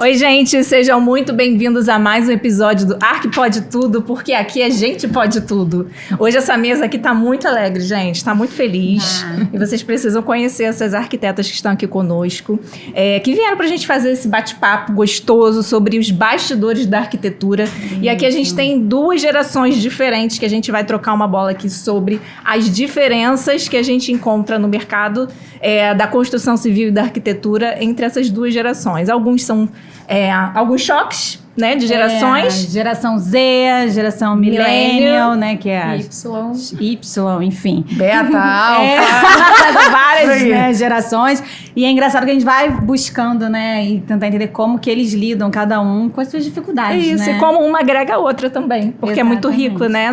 Oi, gente, sejam muito bem-vindos a mais um episódio do Arqui Pode Tudo, porque aqui a gente pode tudo. Hoje essa mesa aqui tá muito alegre, gente, tá muito feliz. E vocês precisam conhecer essas arquitetas que estão aqui conosco, que vieram pra gente fazer esse bate-papo gostoso sobre os bastidores da arquitetura. E aqui a gente tem duas gerações diferentes que a gente vai trocar uma bola aqui sobre as diferenças que a gente encontra no mercado da construção civil e da arquitetura entre essas duas gerações. Alguns são alguns choques, né, de gerações. Geração Z, geração Millennial, né, que é Y, enfim. Beta, Alfa. Várias, né, gerações. E é engraçado que a gente vai buscando, né, e tentar entender como que eles lidam, cada um, com as suas dificuldades, Isso, né? e como uma agrega a outra também. Porque é muito rico, né,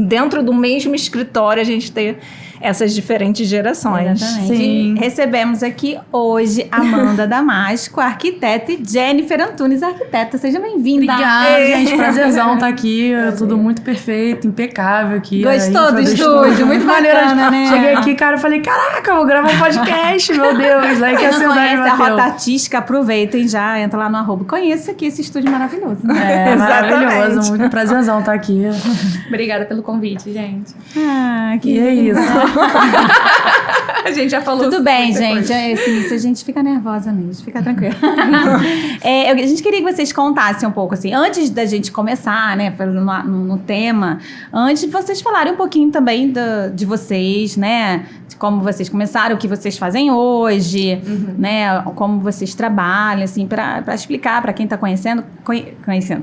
dentro do mesmo escritório a gente ter essas diferentes gerações. Exatamente. Sim. E recebemos aqui hoje Amanda Damasco, arquiteta, e Jennifer Antunes, arquiteta. Seja bem-vinda. Obrigada, gente. Prazerzão estar aqui. Tudo muito perfeito, impecável aqui. Gostou do estúdio? Muito bacana, né? Cheguei aqui, cara, eu falei, caraca, vou gravar um podcast, meu Deus. Aí que Quem não conhece a Rota Artística, aproveitem já, entra lá no @ conheça aqui esse estúdio maravilhoso. É, maravilhoso. Muito prazerzão estar aqui. Obrigada pelo convite, gente. Que é isso. A gente já falou. Tudo bem, gente. Esse início a gente fica nervosa mesmo, fica tranquilo. A gente queria que vocês contassem um pouco, assim, antes da gente começar, né, no tema, antes de vocês falarem um pouquinho também de vocês, né, de como vocês começaram, o que vocês fazem hoje, né, como vocês trabalham, assim, para explicar para quem tá conhecendo,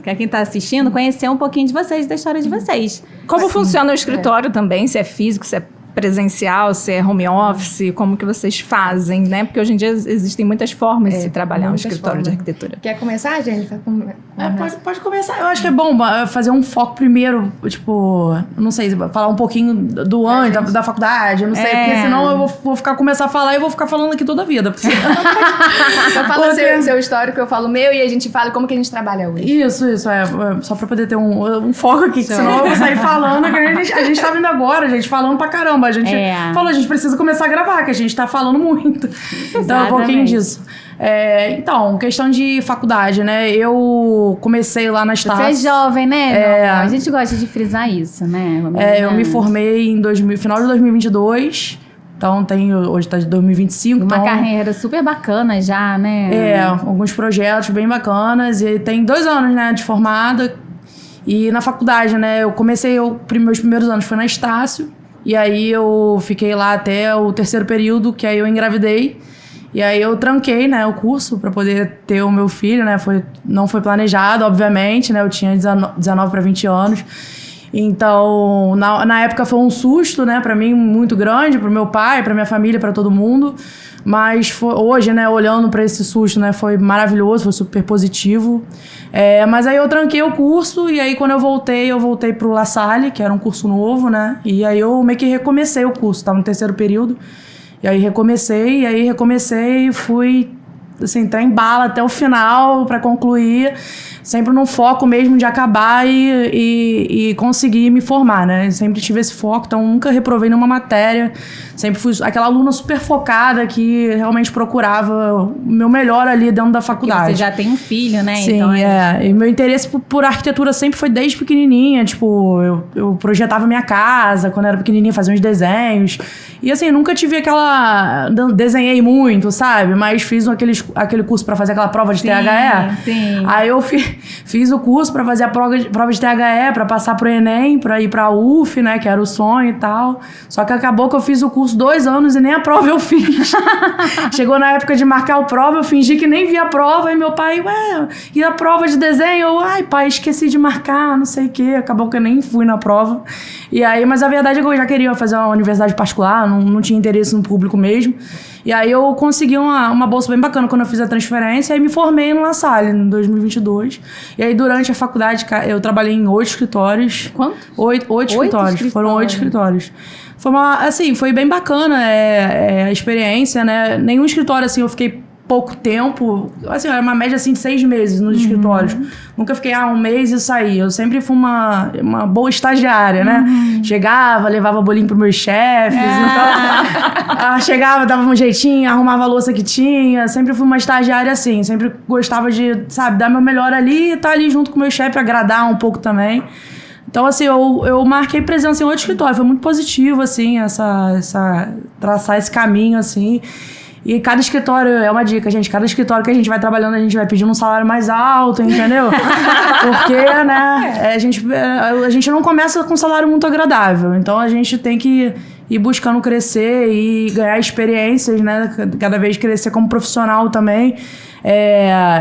para quem tá assistindo, conhecer um pouquinho de vocês, da história de vocês. Como funciona o escritório também, se é físico, se é presencial, se é home office, como que vocês fazem, né? Porque hoje em dia existem muitas formas de se trabalhar um escritório de arquitetura. Quer começar, Jennifer? Pode começar. Eu acho que é bom fazer um foco primeiro, tipo, não sei, falar um pouquinho do antes, da faculdade, eu não sei, porque senão eu vou começar a falar e eu vou ficar falando aqui toda a vida. Porque... Então fala seu histórico, eu falo o meu e a gente fala como que a gente trabalha hoje. Isso, só pra poder ter um foco aqui, que senão eu vou sair falando, que a gente tá vindo agora, gente, falando pra caramba. A gente falou, a gente precisa começar a gravar, que a gente tá falando muito. Então, é um pouquinho disso. Então, questão de faculdade, né? Eu comecei lá na Estácio. Você é jovem, né? A gente gosta de frisar isso, né? Eu me formei em final de 2022. Então, hoje tá de 2025. Uma carreira super bacana já, né? Alguns projetos bem bacanas. E tem 2 anos, né, de formada. E na faculdade, né? Eu comecei, meus primeiros anos foi na Estácio. E aí eu fiquei lá até o 3º período, que aí eu engravidei. E aí eu tranquei, né, o curso para poder ter o meu filho, né? Não foi planejado, obviamente, né? Eu tinha 19 para 20 anos. Então, na época foi um susto, né, para mim muito grande, pro meu pai, pra minha família, para todo mundo. Mas hoje, né, olhando para esse susto, né, foi maravilhoso, foi super positivo. Mas aí eu tranquei o curso e aí quando eu voltei pro La Salle, que era um curso novo, né? E aí eu meio que recomecei o curso, tava no 3º período. E aí recomecei e fui, assim, trem bala até o final para concluir, sempre num foco mesmo de acabar e conseguir me formar, né? Sempre tive esse foco, então nunca reprovei nenhuma matéria, sempre fui aquela aluna super focada que realmente procurava o meu melhor ali dentro da faculdade. Porque você já tem um filho, né? Sim, então E meu interesse por arquitetura sempre foi desde pequenininha, tipo, eu projetava minha casa, quando era pequenininha fazia uns desenhos, e assim, nunca tive desenhei muito, sabe? Mas fiz aquele curso pra fazer aquela prova de THE. Sim. Aí eu fiz o curso pra fazer a prova de THE, pra passar pro Enem, pra ir pra UF, né? Que era o sonho e tal. Só que acabou que eu fiz o curso 2 anos e nem a prova eu fiz. Chegou na época de marcar a prova, eu fingi que nem vi a prova. E meu pai, e a prova de desenho? Eu, pai, esqueci de marcar, não sei o quê. Acabou que eu nem fui na prova. E aí, mas a verdade é que eu já queria fazer uma universidade particular, não tinha interesse no público mesmo. E aí eu consegui uma bolsa bem bacana quando eu fiz a transferência, e aí me formei no La Salle em 2022. E aí durante a faculdade eu trabalhei em 8 escritórios. Quanto? 8 escritórios. Foram 8 escritórios. Foi foi bem bacana a experiência, né? Nenhum escritório assim eu fiquei pouco tempo, assim, era uma média assim de 6 meses nos escritórios. Nunca fiquei 1 mês e saí. Eu sempre fui uma boa estagiária, né? Chegava, levava bolinho pros meus chefes. Então, chegava, dava um jeitinho, arrumava a louça que tinha. Sempre fui uma estagiária assim. Sempre gostava de, sabe, dar meu melhor ali e estar ali junto com o meu chefe, agradar um pouco também. Então, assim, eu marquei presença em outro escritório. Foi muito positivo, assim, traçar esse caminho, assim. E cada escritório, é uma dica, gente, cada escritório que a gente vai trabalhando, a gente vai pedindo um salário mais alto, entendeu? Porque, né, a gente não começa com um salário muito agradável. Então, a gente tem que ir buscando crescer e ganhar experiências, né? Cada vez crescer como profissional também.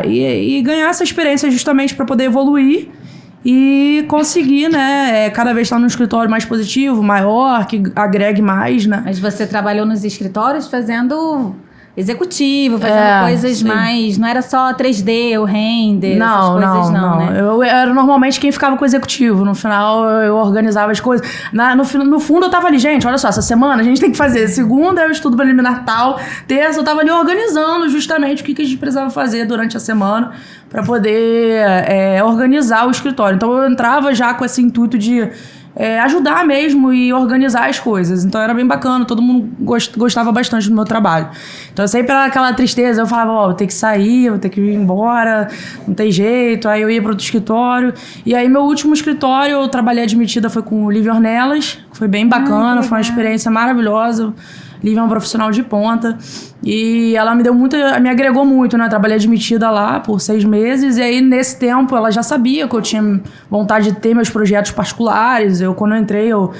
E ganhar essa experiência justamente para poder evoluir e conseguir, né, cada vez estar num escritório mais positivo, maior, que agregue mais, né? Mas você trabalhou nos escritórios fazendo executivo, fazendo coisas mais... Não era só 3D, o render, essas coisas não, né? Eu era normalmente quem ficava com o executivo. No final, eu organizava as coisas. No fundo, eu tava ali, gente, olha só, essa semana a gente tem que fazer. Segunda, eu estudo preliminar tal. Terça, eu tava ali organizando justamente o que a gente precisava fazer durante a semana para poder organizar o escritório. Então, eu entrava já com esse intuito de ajudar mesmo e organizar as coisas. Então era bem bacana, todo mundo gostava bastante do meu trabalho. Então sempre era aquela tristeza, eu falava, vou ter que sair, vou ter que ir embora, não tem jeito. Aí eu ia para outro escritório. E aí meu último escritório, eu trabalhei admitida, foi com o Lívia Ornelas, foi bem bacana, foi uma experiência maravilhosa. Lívia é uma profissional de ponta e ela me agregou muito, né? Trabalhei admitida lá por 6 meses e aí nesse tempo ela já sabia que eu tinha vontade de ter meus projetos particulares. Quando eu entrei, eu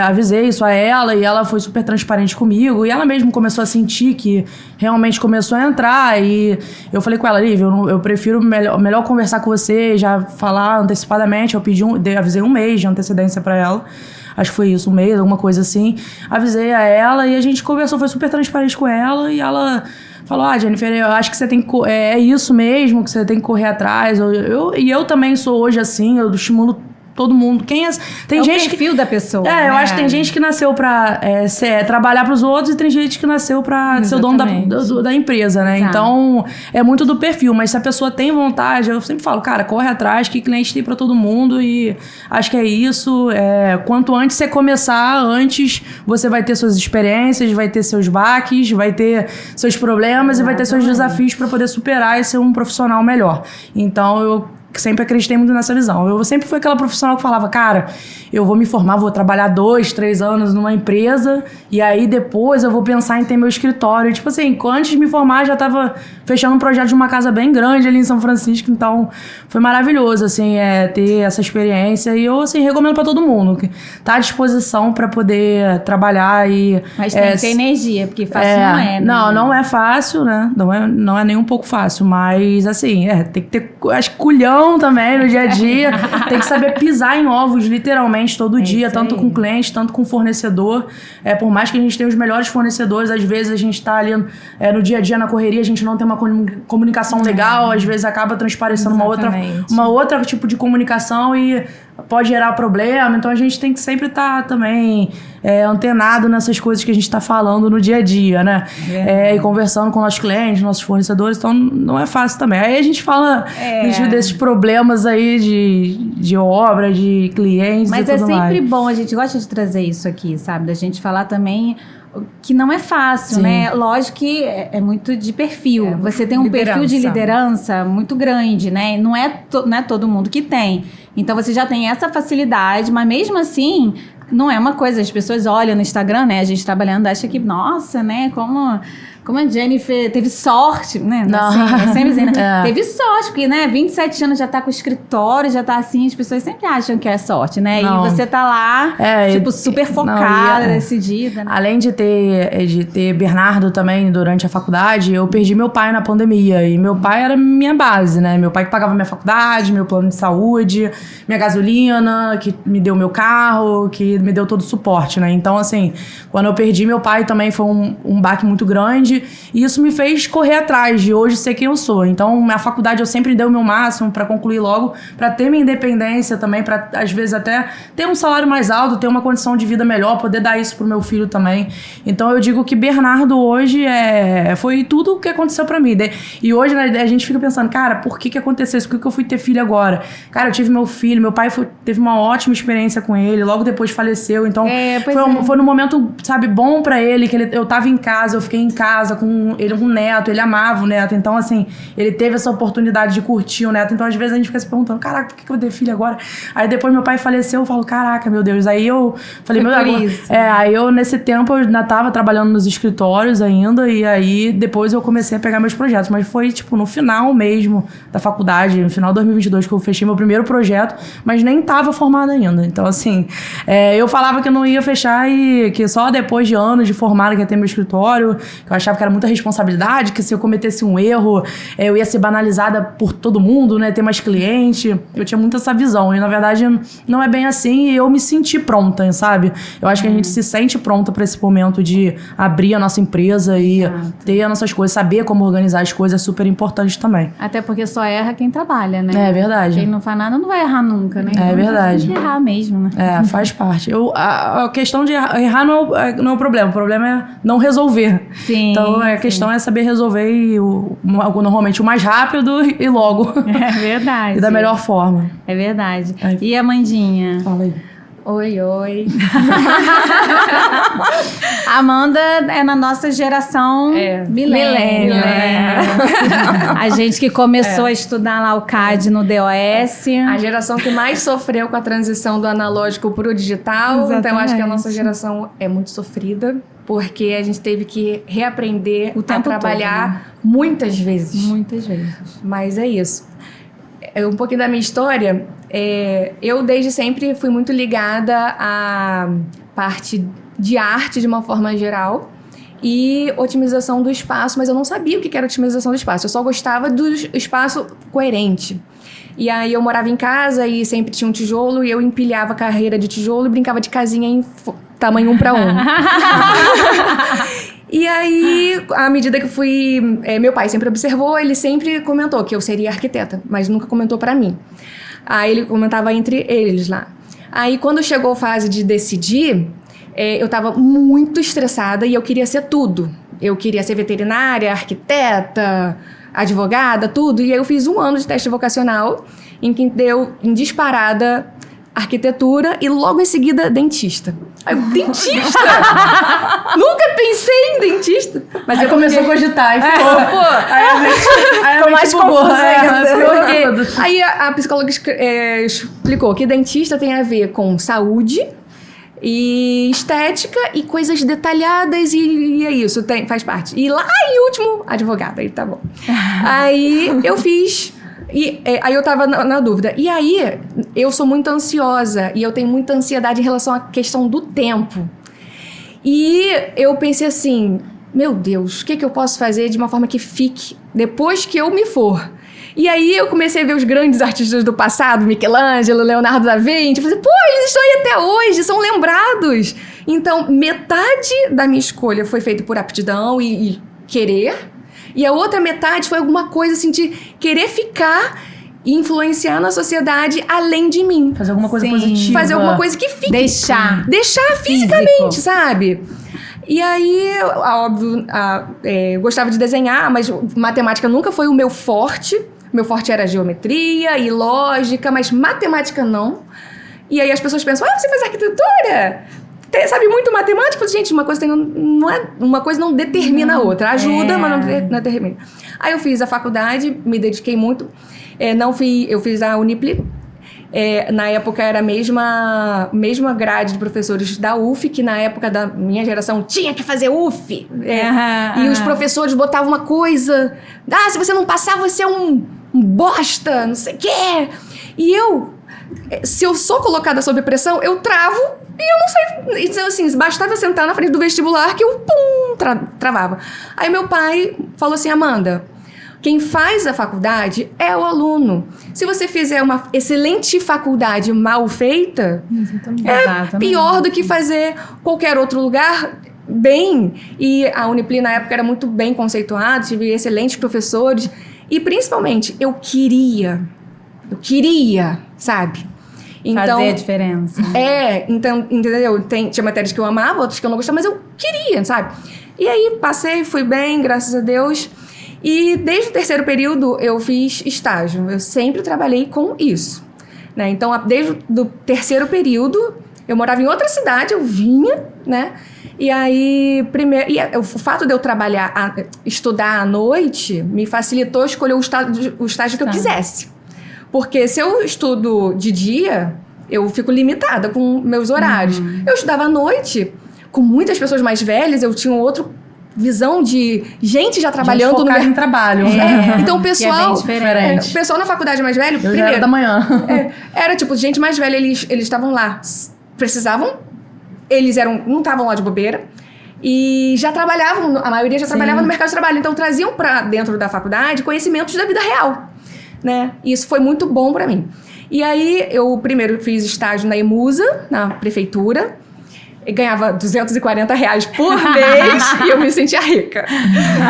avisei isso a ela e ela foi super transparente comigo e ela mesmo começou a sentir que realmente começou a entrar e eu falei com ela, Lívia, eu prefiro melhor conversar com você, já falar antecipadamente. Eu avisei 1 mês de antecedência para ela. Acho que foi isso, 1 mês, alguma coisa assim. Avisei a ela e a gente conversou, foi super transparente com ela. E ela falou, Jennifer, eu acho que você tem que... É isso mesmo, que você tem que correr atrás. Eu também sou hoje assim, eu estimulo todo mundo. Tem gente o perfil da pessoa. Eu acho que tem gente que nasceu pra trabalhar pros outros e tem gente que nasceu pra ser o dono da empresa, né? Exato. Então, é muito do perfil. Mas se a pessoa tem vontade, eu sempre falo, cara, corre atrás, que cliente tem pra todo mundo e acho que é isso. Quanto antes você começar, antes você vai ter suas experiências, vai ter seus baques, vai ter seus problemas e vai ter seus desafios pra poder superar e ser um profissional melhor. Então, eu sempre acreditei muito nessa visão. Eu sempre fui aquela profissional que falava, cara, eu vou me formar, vou trabalhar 2, 3 anos numa empresa e aí depois eu vou pensar em ter meu escritório. E, tipo assim, antes de me formar, já tava fechando um projeto de uma casa bem grande ali em São Francisco, então foi maravilhoso, assim, ter essa experiência e eu, assim, recomendo pra todo mundo que tá à disposição pra poder trabalhar e... Mas tem que ter energia, porque fácil não é, né? Não é fácil, né? Não é nem um pouco fácil, mas, assim, tem que ter, acho que culhão também no dia a dia, tem que saber pisar em ovos literalmente todo dia, tanto com cliente, tanto com fornecedor. Por mais que a gente tenha os melhores fornecedores, às vezes a gente tá ali no dia a dia, na correria, a gente não tem uma comunicação legal, às vezes acaba transparecendo uma outra tipo de comunicação e pode gerar problema. Então a gente tem que sempre estar também antenado nessas coisas que a gente está falando no dia a dia, né? E conversando com nossos clientes, nossos fornecedores, então não é fácil também. Aí a gente fala desses problemas aí de obra, de clientes. Mas e tudo sempre mais. bom, a gente gosta de trazer isso aqui, sabe? Da gente falar também que não é fácil, Sim. né? Lógico que é muito de perfil. Você tem um perfil de liderança muito grande, né? Não é todo mundo que tem. Então você já tem essa facilidade, mas mesmo assim, não é uma coisa. As pessoas olham no Instagram, né? A gente trabalhando, acha que, nossa, né? Como a Jennifer teve sorte, né? Não. Assim, sempre dizendo, teve sorte, porque, né? 27 anos já tá com o escritório, já tá assim, as pessoas sempre acham que é sorte, né? Não. E você tá lá, super focada, decidida, né? Além de ter Bernardo também durante a faculdade, eu perdi meu pai na pandemia. E meu pai era minha base, né? Meu pai que pagava minha faculdade, meu plano de saúde, minha gasolina, que me deu meu carro, que ele me deu todo o suporte, né? Então, assim, quando eu perdi meu pai também foi um baque muito grande, e isso me fez correr atrás de hoje ser quem eu sou. Então, na faculdade eu sempre dei o meu máximo pra concluir logo, pra ter minha independência também, pra às vezes até ter um salário mais alto, ter uma condição de vida melhor, poder dar isso pro meu filho também. Então, eu digo que Bernardo hoje foi tudo o que aconteceu pra mim. E hoje, né, a gente fica pensando, cara, por que aconteceu isso? Por que eu fui ter filho agora? Cara, eu tive meu filho, meu pai teve uma ótima experiência com ele, logo depois faleceu, então foi num momento, sabe, bom pra ele, que eu tava em casa, eu fiquei em casa com ele, um neto, ele amava o neto, então assim, ele teve essa oportunidade de curtir o neto, então às vezes a gente fica se perguntando, caraca, por que eu vou ter filho agora? Aí depois meu pai faleceu, eu falo, caraca, meu Deus, aí eu falei, meu Deus, aí eu nesse tempo eu ainda tava trabalhando nos escritórios ainda, e aí depois eu comecei a pegar meus projetos, mas foi tipo no final mesmo da faculdade, no final de 2022 que eu fechei meu primeiro projeto, mas nem tava formada ainda. Então, assim, eu falava que eu não ia fechar e que só depois de anos de formada que ia ter meu escritório, que eu achava que era muita responsabilidade, que se eu cometesse um erro, eu ia ser banalizada por todo mundo, né? Ter mais cliente. Eu tinha muito essa visão. E, na verdade, não é bem assim e eu me senti pronta, sabe? Eu acho que a gente se sente pronta para esse momento de abrir a nossa empresa e ter as nossas coisas, saber como organizar as coisas é super importante também. Até porque só erra quem trabalha, né? É verdade. Quem não faz nada não vai errar nunca, né? É verdade. Tem que errar mesmo, né? Faz parte. A questão de errar não é o problema. O problema é não resolver. Sim. Então, a questão é saber resolver normalmente o mais rápido e logo. É verdade. E da melhor forma. É verdade. E a Amandinha? Fala aí. Oi. A Amanda é na nossa geração milênio. A gente que começou a estudar lá o CAD no DOS. A geração que mais sofreu com a transição do analógico para o digital. Exatamente. Então, eu acho que a nossa geração é muito sofrida, porque a gente teve que reaprender a trabalhar muitas vezes. Muitas vezes. Mas é isso. Um pouquinho da minha história, eu desde sempre fui muito ligada à parte de arte de uma forma geral e otimização do espaço, mas eu não sabia o que era otimização do espaço, eu só gostava do espaço coerente. E aí eu morava em casa e sempre tinha um tijolo e eu empilhava carreira de tijolo e brincava de casinha em tamanho 1 para 1. E aí, à medida que eu fui... meu pai sempre observou, ele sempre comentou que eu seria arquiteta, mas nunca comentou pra mim. Aí ele comentava entre eles lá. Aí, quando chegou a fase de decidir, eu tava muito estressada e eu queria ser tudo. Eu queria ser veterinária, arquiteta, advogada, tudo. E aí eu fiz 1 ano de teste vocacional, em que deu em disparada arquitetura e logo em seguida dentista. Aí, dentista? Nunca pensei em dentista. Mas aí começou a cogitar e ficou. Aí ficou mais confusa ainda. Aí a psicóloga explicou que dentista tem a ver com saúde e estética e coisas detalhadas e é isso, faz parte. E lá em último, advogada, aí tá bom. Aí eu fiz... E aí eu tava na dúvida. E aí, eu sou muito ansiosa e eu tenho muita ansiedade em relação à questão do tempo. E eu pensei assim, meu Deus, o que eu posso fazer de uma forma que fique depois que eu me for? E aí eu comecei a ver os grandes artistas do passado, Michelangelo, Leonardo da Vinci, eu falei, pô, eles estão aí até hoje, são lembrados. Então, metade da minha escolha foi feita por aptidão e querer. E a outra metade foi alguma coisa assim de querer ficar e influenciar na sociedade além de mim. Fazer alguma coisa positiva. Fazer alguma coisa que fique. Deixar fisicamente, sabe? E aí, óbvio, eu gostava de desenhar, mas matemática nunca foi o meu forte. Meu forte era geometria e lógica, mas matemática não. E aí as pessoas pensam, você faz arquitetura? Sabe muito matemática? Gente, uma coisa não determina a outra. Ajuda, mas não determina. Aí eu fiz a faculdade, me dediquei muito. Eu fiz a Unipli. Na época era a mesma grade de professores da UF, que na época da minha geração tinha que fazer UF. E os professores botavam uma coisa... se você não passar, você é um bosta, não sei o quê. E se eu sou colocada sob pressão, eu travo... E eu não sei, então, assim, bastava sentar na frente do vestibular que eu, travava. Aí meu pai falou assim, Amanda, Quem faz a faculdade é o aluno. Se você fizer uma excelente faculdade mal feita, é pior do que fazer qualquer outro lugar bem. E a Unipli, na época, era muito bem conceituada, tive excelentes professores. E, principalmente, eu queria, sabe? Então, fazer a diferença. Então, entendeu? Tinha matérias que eu amava, outras que eu não gostava, mas eu queria, sabe? E aí, passei, fui bem, graças a Deus. E desde o terceiro período, eu fiz estágio. Eu sempre trabalhei com isso, né? Então, desde o terceiro período, eu morava em outra cidade, eu vinha, né? E aí, o fato de eu estudar à noite, me facilitou escolher o estágio que eu quisesse. Porque se eu estudo de dia, eu fico limitada com meus horários. Eu estudava à noite, com muitas pessoas mais velhas, eu tinha outra visão de gente já trabalhando no mercado. Em trabalho. Então o pessoal, diferente. O pessoal na faculdade mais velho, primeiro era da manhã. Era tipo, gente mais velha, eles estavam lá, precisavam, eles não estavam lá de bobeira. E já trabalhavam, a maioria já trabalhava no mercado de trabalho. Então traziam para dentro da faculdade conhecimentos da vida real, né? E isso foi muito bom para mim. E aí eu primeiro fiz estágio na Emusa, na prefeitura. Eu ganhava R$240 por mês e eu me sentia rica.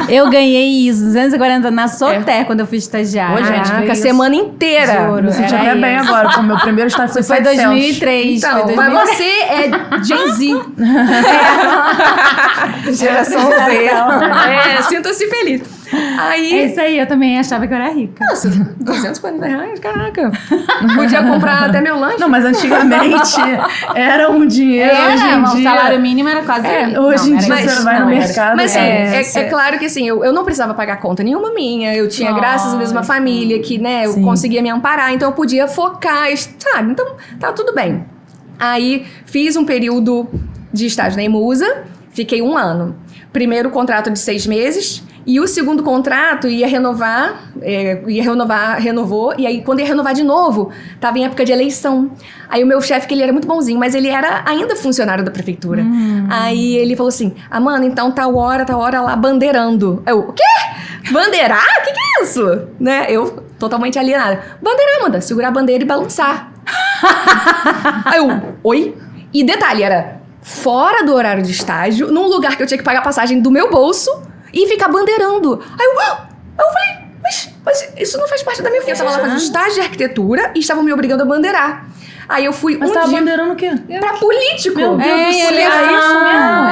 Eu ganhei isso, 240 na Soter, quando eu fui estagiária. Ô, gente, a semana inteira. Juro, me senti até bem agora, com o meu primeiro estágio foi 700. 2003. Então, foi 2003. mas você é Gen Z. Geração Z. Sinta-se feliz. Aí, É isso aí, eu também achava que eu era rica. nossa, R$240, caraca. Podia comprar até meu lanche. Não, mas antigamente era um dinheiro. Hoje em O dia, salário mínimo era quase isso. hoje em dia era você isso. vai no mercado. Mas assim, é claro que assim, eu não precisava pagar conta nenhuma minha. Eu tinha, graças a Deus, uma família que, né, eu conseguia me amparar. Então eu podia focar, sabe? Então tá tudo bem. Aí fiz um período de estágio na Emusa, fiquei 1 ano. Primeiro contrato de 6 meses. E o segundo contrato renovou. E aí, quando ia renovar de novo, tava em época de eleição. Aí o meu chefe, que ele era muito bonzinho, mas ele era ainda funcionário da prefeitura. Aí ele falou assim, Amanda, então tal hora lá bandeirando. Eu, o quê? Bandeirar? O que é isso? Né? Eu, totalmente alienada. Bandeirar, Amanda, segurar a bandeira e balançar. Aí eu, oi? E detalhe, era fora do horário de estágio, num lugar que eu tinha que pagar passagem do meu bolso, e ficar bandeirando. Aí eu falei, mas isso não faz parte da minha vida. Eu tava lá fazendo estágio de arquitetura e estavam me obrigando a bandeirar. Aí eu fui Mas tava bandeirando o quê? Pra político. Meu Deus do céu.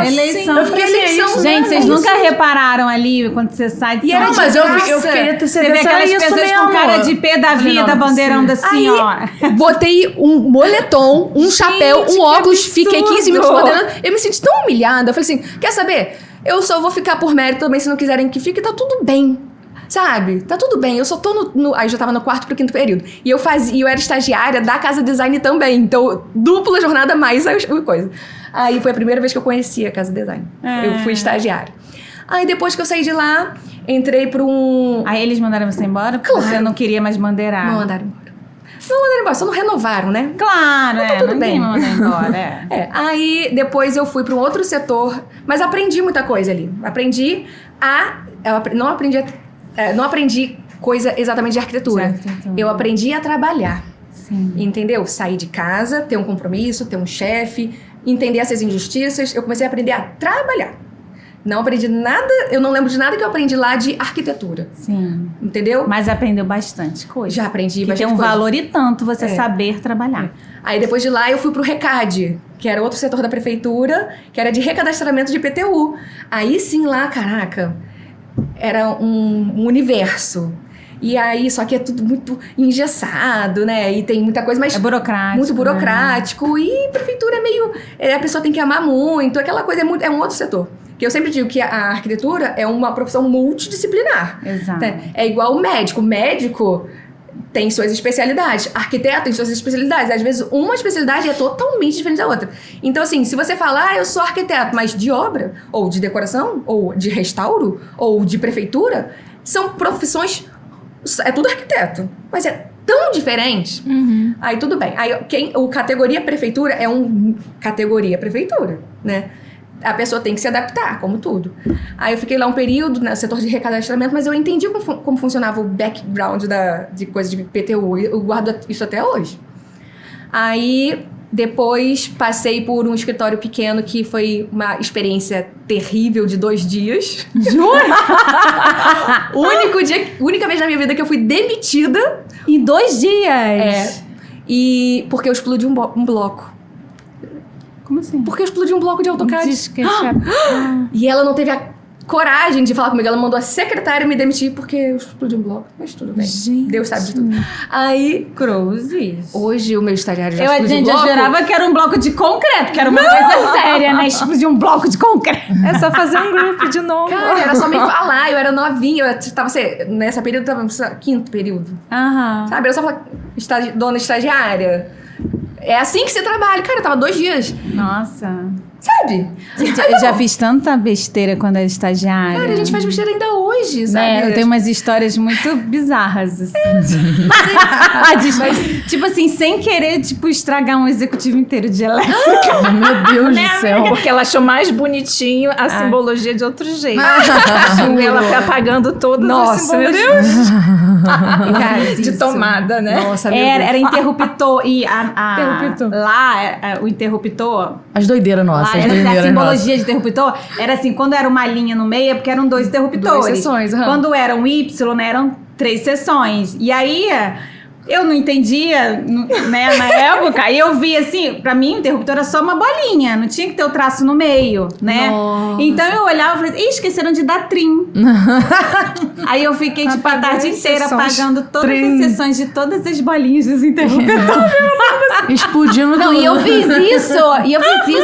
Eleição. Eu fiquei eleição. Gente, vocês nunca repararam ali, quando você sai de era São Mas Paulo? eu queria ter Você vê certeza aquelas era isso pessoas mesmo. com cara de pé da vida, bandeirando assim, ó. Botei um moletom, um chapéu, um óculos, fiquei 15 minutos bandeirando. Eu me senti tão humilhada. Eu falei assim, quer saber? Eu só vou ficar por mérito também, se não quiserem que fique, tá tudo bem. Sabe? Tá tudo bem. Eu só tô aí eu já tava no 4º pro 5º período. E eu era estagiária da Casa Design também. Então, dupla jornada mais a coisa. Aí foi a primeira vez que eu conheci a Casa Design. Eu fui estagiária. Aí depois que eu saí de lá, entrei pra um... Aí eles mandaram você embora porque Claro. você não queria mais bandeirar. Não mandaram embora. Não mandaram embora, só não renovaram, né? Claro, Tá tudo bem. Ninguém mandou embora, Aí depois eu fui para um outro setor, mas aprendi muita coisa ali. Não aprendi coisa exatamente de arquitetura. Eu aprendi a trabalhar. Sim. Entendeu? Sair de casa, ter um compromisso, ter um chefe, entender essas injustiças. Eu comecei a aprender a trabalhar. Não aprendi nada, eu não lembro de nada que eu aprendi lá de arquitetura. Sim. Entendeu? Mas aprendeu bastante coisa. Já aprendi que bastante tem um coisa. valor e tanto você saber trabalhar. Aí depois de lá eu fui pro RECAD, que era outro setor da prefeitura, que era de recadastramento de IPTU. Aí sim lá, caraca, era um universo. E aí, só que é tudo muito engessado, né? E tem muita coisa, mas... É burocrático. Muito burocrático. Né? E prefeitura é meio... a pessoa tem que amar muito. Aquela coisa é um outro setor. Que eu sempre digo que a arquitetura é uma profissão multidisciplinar. Exato. É igual o médico. O médico tem suas especialidades. Arquiteto tem suas especialidades. Às vezes, uma especialidade é totalmente diferente da outra. Então, assim, se você falar, eu sou arquiteto, mas de obra, ou de decoração, ou de restauro, ou de prefeitura, são profissões... É tudo arquiteto. Mas é tão diferente. Aí, tudo bem. Aí, categoria prefeitura é categoria prefeitura, né? a pessoa tem que se adaptar, como tudo. Aí eu fiquei lá um período no setor de recadastramento, mas eu entendi como funcionava o background de coisa de PTU. Eu guardo isso até hoje. Aí, depois, passei por um escritório pequeno que foi uma experiência terrível de 2 dias. Jura? Única vez na minha vida que eu fui demitida. Em 2 dias? E porque eu explodi um bloco. Como assim? Porque eu explodi um bloco de AutoCAD. Diz que E ela não teve a coragem de falar comigo. Ela mandou a secretária me demitir porque eu explodi um bloco. Mas tudo bem. Gente. Deus sabe de tudo. Aí, Cruzes. hoje o meu estagiário já Eu explodiu bloco. jurava que era um bloco de concreto, que era uma coisa séria, né? Explodir um bloco de concreto. É só fazer um grupo de novo. Cara, era só me falar. Eu era novinha. Eu tava, nessa período, eu tava no 5º período. Aham. Sabe? Era só falar, dona estagiária. É assim que se trabalha. Cara, eu tava 2 dias. Nossa. Sabe? Gente, eu já fiz tanta besteira quando era estagiária. Cara, a gente faz besteira ainda hoje, sabe? Né? Eu tenho umas histórias muito bizarras, assim. Tipo assim, sem querer, tipo, estragar um executivo inteiro de elétrica. Meu Deus do céu. Porque ela achou mais bonitinho a simbologia de outro jeito. E ela foi apagando todas Nossa, as meu simbologias. Cara, De tomada, né? Nossa, meu Deus. Era interruptor. E Interruptor. lá, o interruptor... As doideiras nossas. A simbologia de interruptor era assim, quando era uma linha no meio, é porque eram 2 interruptores. 2 seções, aham. Quando era um Y, né, eram 3 seções. E aí, eu não entendia, né, na época. Aí eu vi assim, pra mim, o interruptor era só uma bolinha, não tinha que ter o traço no meio, né? Nossa. Então eu olhava e falei, esqueceram de dar trim. Aí eu fiquei, tipo, a tarde inteira apagando todas as seções de todas as bolinhas dos interruptores. Explodindo Não, tudo. e eu fiz isso,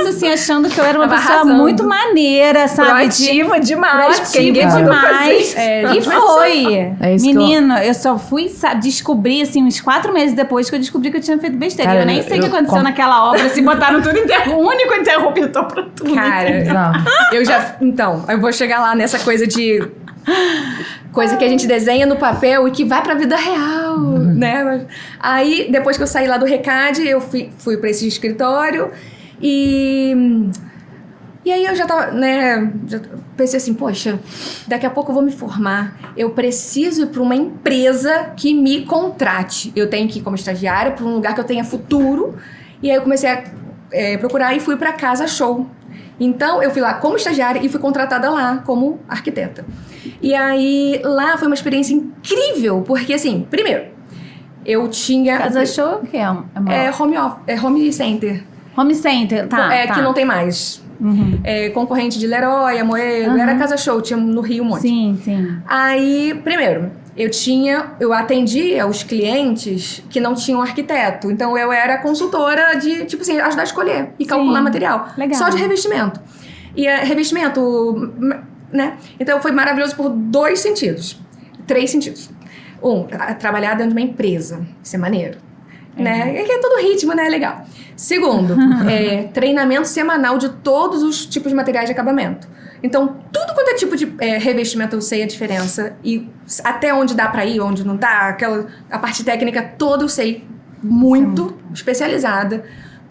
assim, achando que eu era uma Tava pessoa arrasando. muito maneira, sabe? Proativa demais. Porque ninguém Proativa mandou fazer demais. isso. E foi. É isso que Menino, eu só fui descobrir, assim, uns 4 meses depois que eu descobri que eu tinha feito besteira. Cara, eu nem sei o que eu- aconteceu naquela obra, se botaram tudo um único interruptor pra tudo. Cara, Exato. eu já... Então, eu vou chegar lá nessa coisa de... Coisa que a gente desenha no papel e que vai pra vida real, né? Aí, depois que eu saí lá do RECAD, eu fui pra esse escritório e aí eu já tava, né? Já pensei assim, poxa, daqui a pouco eu vou me formar. Eu preciso ir pra uma empresa que me contrate. Eu tenho que ir como estagiária pra um lugar que eu tenha futuro. E aí eu comecei a procurar e fui pra Casa Show. Então, eu fui lá como estagiária e fui contratada lá como arquiteta. E aí, lá foi uma experiência incrível, porque assim, primeiro, eu tinha... Casa Show o quê? Home center. Home Center, tá. Que não tem mais. Uhum. Concorrente de Leroy, Amoedo, era Casa Show, tinha no Rio um monte. Sim, sim. Aí, primeiro, eu atendia os clientes que não tinham arquiteto. Então, eu era consultora de, tipo assim, ajudar a escolher e calcular material. Legal. Só de revestimento. E revestimento, né? Então, foi maravilhoso por 2 sentidos. 3 sentidos. Trabalhar dentro de uma empresa. Isso é maneiro. Né? É que é todo ritmo, né? Legal. Segundo, treinamento semanal de todos os tipos de materiais de acabamento. Então, tudo quanto é tipo de revestimento eu sei a diferença. E até onde dá pra ir, onde não dá. A parte técnica toda eu sei muito especializada.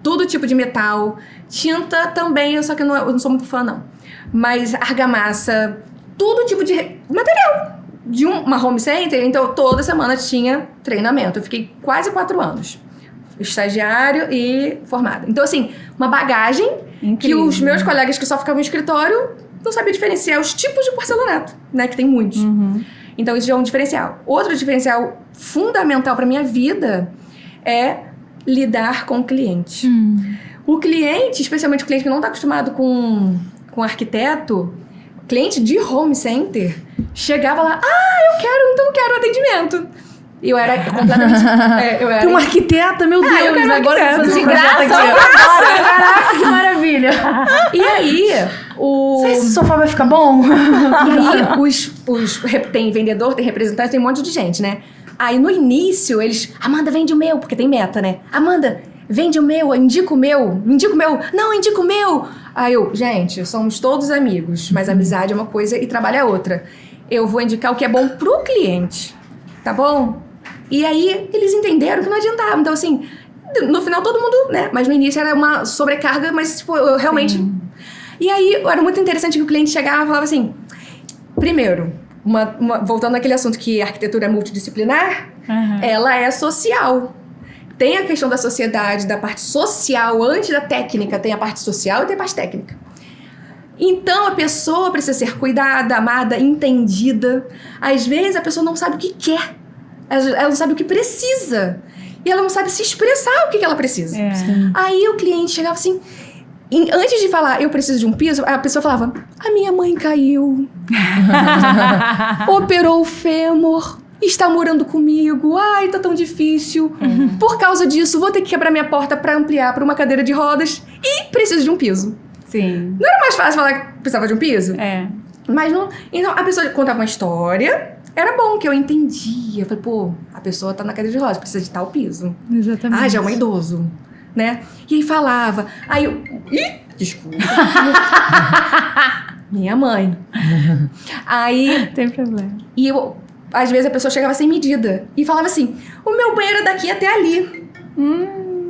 Todo tipo de metal. Tinta também, só que eu não sou muito fã, não. Mas argamassa, todo tipo de material. De uma home center, então toda semana tinha treinamento. Eu fiquei quase 4 anos. Estagiário e formada. Então, assim, uma bagagem Incrível. que os meus colegas que só ficavam no escritório não sabiam diferenciar os tipos de porcelanato, né? Que tem muitos. Então, isso já é um diferencial. Outro diferencial fundamental para minha vida é lidar com o cliente. O cliente, especialmente o cliente que não está acostumado com arquiteto, cliente de home center, chegava lá, eu quero atendimento. E eu era completamente... Tem uma arquiteta, meu Deus. eu quero agora eu vou fazer de um projeto graça, aqui. Caraca, que maravilha. E aí, Esse sofá vai ficar bom? E aí, tem vendedor, tem representante, tem um monte de gente, né? Aí, no início, eles... Amanda, vende o meu, porque tem meta, né? Amanda, vende o meu, indica o meu. Não, indica o meu. Aí eu, gente, somos todos amigos, mas amizade é uma coisa e trabalho é outra. Eu vou indicar o que é bom pro cliente, tá bom? E aí, eles entenderam que não adiantava. Então, assim, no final todo mundo, né? Mas no início era uma sobrecarga, mas, tipo, eu realmente... E aí, era muito interessante que o cliente chegava e falava assim, primeiro, voltando àquele assunto que a arquitetura é multidisciplinar, ela é social. Tem a questão da sociedade, da parte social, antes da técnica, tem a parte social e tem a parte técnica. Então, a pessoa precisa ser cuidada, amada, entendida. Às vezes, a pessoa não sabe o que quer. Ela não sabe o que precisa. E ela não sabe se expressar o que ela precisa. Aí, o cliente chegava assim... Antes de falar, eu preciso de um piso, a pessoa falava, a minha mãe caiu. Operou o fêmur. Está morando comigo. Ai, tá tão difícil. Por causa disso, vou ter que quebrar minha porta pra ampliar pra uma cadeira de rodas. E preciso de um piso. Sim. Não era mais fácil falar que precisava de um piso? Mas não... Então, a pessoa contava uma história. Era bom que eu entendia. Eu falei, pô, a pessoa tá na cadeira de rodas, precisa de tal piso. Exatamente. Ah, já é um idoso. Né? E aí falava. Aí eu... Ih, desculpa. Minha mãe. Aí... Não tem problema. E eu... Às vezes a pessoa chegava sem medida. E falava assim, o meu banheiro é daqui até ali.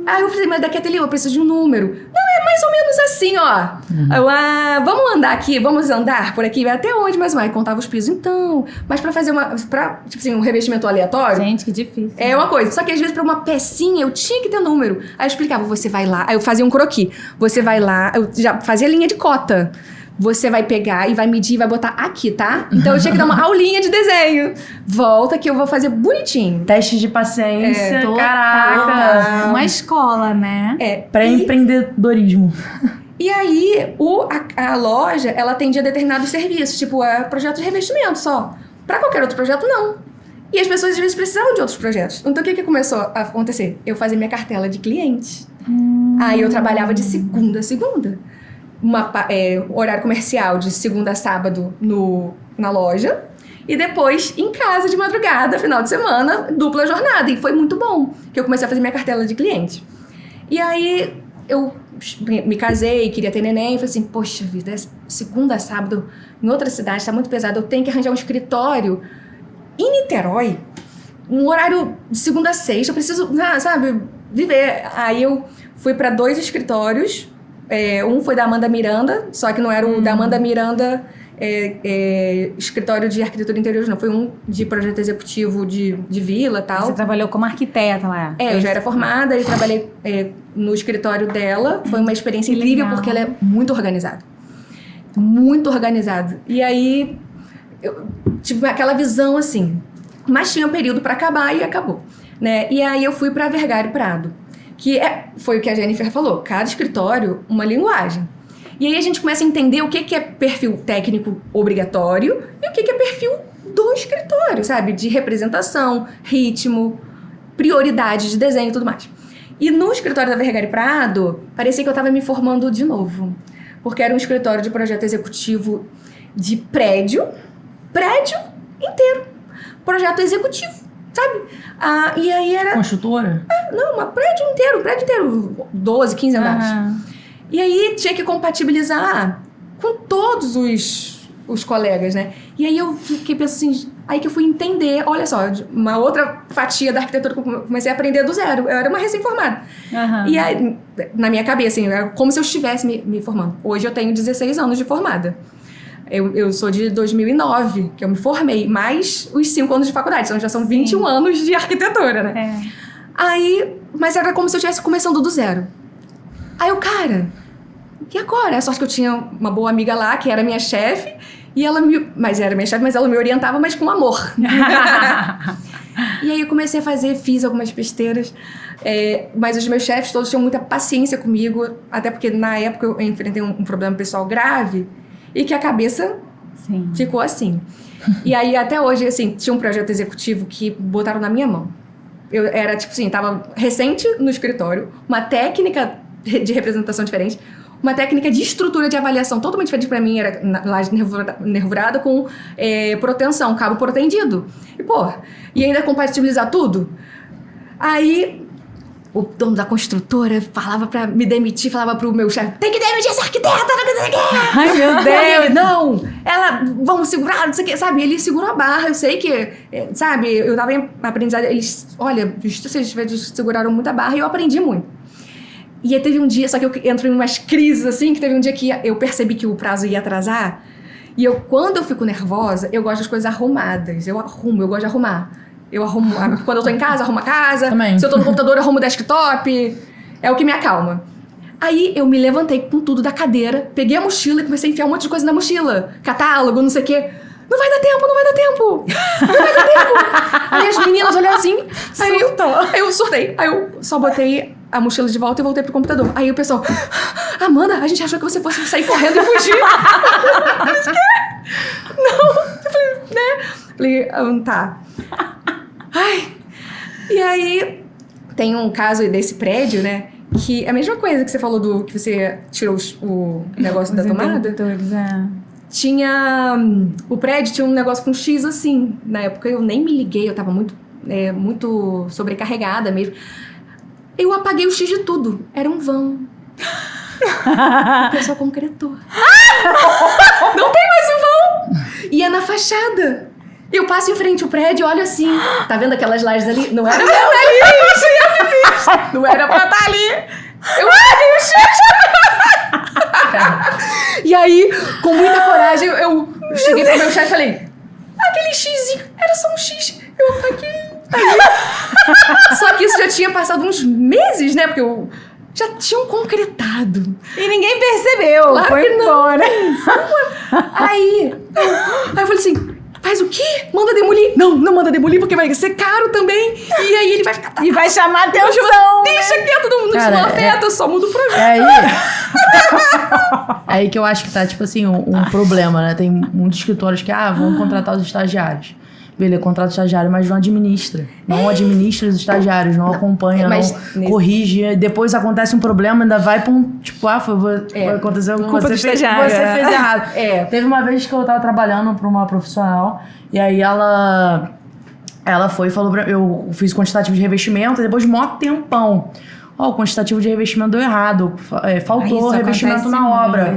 Aí eu falei, mas daqui até ali eu preciso de um número. Não, é mais ou menos assim, ó. Aí eu, vamos andar aqui, vamos andar por aqui. Até onde mais vai? Contava os pisos, então. Mas pra fazer tipo assim, um revestimento aleatório... Gente, que difícil. É uma coisa. Só que às vezes pra uma pecinha eu tinha que ter número. Aí eu explicava, você vai lá. Aí eu fazia um croquis. Você vai lá, eu já fazia linha de cota. Você vai pegar e vai medir e vai botar aqui, tá? Então eu tinha que dar uma aulinha de desenho. Volta que eu vou fazer bonitinho. Teste de paciência, Total. caraca. Uma escola, né? Pré-empreendedorismo. E aí, a loja, ela atendia determinados serviços, tipo, projeto de revestimento só. Pra qualquer outro projeto, não. E as pessoas, às vezes, precisavam de outros projetos. Então, o que começou a acontecer? Eu fazia minha cartela de clientes. Aí, eu trabalhava de segunda a segunda. Horário comercial de segunda a sábado na loja. E depois, em casa, de madrugada, final de semana, dupla jornada. E foi muito bom, que eu comecei a fazer minha cartela de cliente. E aí, eu me casei, queria ter neném. E falei assim, poxa vida, segunda a sábado, em outra cidade, tá muito pesado. Eu tenho que arranjar um escritório em Niterói. Um horário de segunda a sexta. Eu preciso, sabe, viver. Aí, eu fui para 2 escritórios. Um foi da Amanda Miranda, só que não era o da Amanda Miranda escritório de arquitetura interior, não. Foi um de projeto executivo de vila e tal. Você trabalhou como arquiteta lá. Eu já era formada e trabalhei no escritório dela. Foi uma experiência incrível, legal. porque ela é muito organizada. Muito organizada. E aí, eu tive aquela visão assim. Mas tinha um período para acabar e acabou. Né? E aí eu fui para Vergara e Prado. Que foi o que a Jennifer falou, cada escritório, uma linguagem. E aí a gente começa a entender o que é perfil técnico obrigatório e o que é perfil do escritório, sabe? De representação, ritmo, prioridade de desenho e tudo mais. E no escritório da Vergara e Prado, parecia que eu estava me formando de novo. Porque era um escritório de projeto executivo de prédio inteiro. Projeto executivo. Sabe? E aí era... Construtora? Não, prédio inteiro. 12, 15 andares. E aí tinha que compatibilizar com todos os colegas, né? E aí eu fiquei pensando assim... Aí que eu fui entender, olha só, uma outra fatia da arquitetura que eu comecei a aprender do zero. Eu era uma recém-formada. E aí, na minha cabeça, assim, era como se eu estivesse me formando. Hoje eu tenho 16 anos de formada. Eu sou de 2009, que eu me formei, mais os 5 anos de faculdade. Então já são 21 anos de arquitetura, né? Mas era como se eu estivesse começando do zero. Aí eu, cara, e agora? A sorte que eu tinha uma boa amiga lá, que era minha chefe, e ela mas era minha chefe, mas ela me orientava, mas com amor. E aí eu comecei a fiz algumas besteiras, mas os meus chefes todos tinham muita paciência comigo, até porque na época eu enfrentei um problema pessoal grave, e que a cabeça ficou assim. E aí, até hoje, assim, tinha um projeto executivo que botaram na minha mão. Eu era, tipo assim, tava recente no escritório, uma técnica de representação diferente, uma técnica de estrutura de avaliação totalmente diferente pra mim, era laje nervurada com proteção, cabo protendido. E ainda compatibilizar tudo. Aí... O dono da construtora falava pra me demitir, falava pro meu chefe, tem que demitir essa arquiteta, não sei o quê. Ai, meu Deus! Não, vamos segurar, não sei o quê, sabe? Ele segurou a barra, eu sei que, sabe, eu tava em aprendizado, vocês seguraram muito a barra e eu aprendi muito. E aí teve um dia, só que eu entro em umas crises assim, que teve um dia que eu percebi que o prazo ia atrasar. E quando eu fico nervosa, eu gosto das coisas arrumadas. Eu gosto de arrumar. Eu arrumo, quando eu tô em casa, arrumo a casa. Também. Se eu tô no computador, eu arrumo o desktop. É o que me acalma. Aí eu me levantei com tudo da cadeira, peguei a mochila e comecei a enfiar um monte de coisa na mochila. Catálogo, não sei o quê. Não vai dar tempo, não vai dar tempo. Não vai dar tempo. Aí as meninas olharam assim. Aí eu surtei. Aí eu só botei a mochila de volta e voltei pro computador. Aí o pessoal, Amanda, a gente achou que você fosse sair correndo e fugir. Eu falei, quê? Não. Eu falei, né? Falei, tá. Ai. E aí tem um caso desse prédio, né? Que é a mesma coisa que você falou do que você tirou o negócio da tomada. Tinha... O prédio tinha um negócio com X assim. Na época eu nem me liguei, eu tava muito sobrecarregada mesmo. Eu apaguei o X de tudo. Era um vão. O pessoal concretou. Não tem mais o vão! E é na fachada. Eu passo em frente ao prédio, olho assim. Tá vendo aquelas lajes ali? Não era pra estar ali. Não era pra estar ali. Eu apaguei o X. E aí, com muita coragem, eu cheguei pro meu chefe e falei, aquele Xzinho, era só um X. Eu apaguei. Só que isso já tinha passado uns meses, né? Porque eu já tinham concretado. E ninguém percebeu. Claro foi que embora. Aí eu falei assim, faz o quê? Manda demolir. Não manda demolir porque vai ser caro também. E aí ele vai ficar... E vai chamar atenção. Deixa quieto, não afeta, só muda o projeto. É aí que eu acho que tá, tipo assim, um problema, né? Tem muitos escritórios que, vão contratar os estagiários. Beleza, contrata o estagiário, mas não administra. Não administra os estagiários, não acompanha, não corrige. Depois acontece um problema, ainda vai pra um... Tipo, vai acontecer com culpa você. do estagiário. Você fez errado. Teve uma vez que eu tava trabalhando pra uma profissional, e aí ela foi e falou pra... Eu fiz quantitativo de revestimento, e depois de mó tempão. O quantitativo de revestimento deu errado. Faltou revestimento na obra.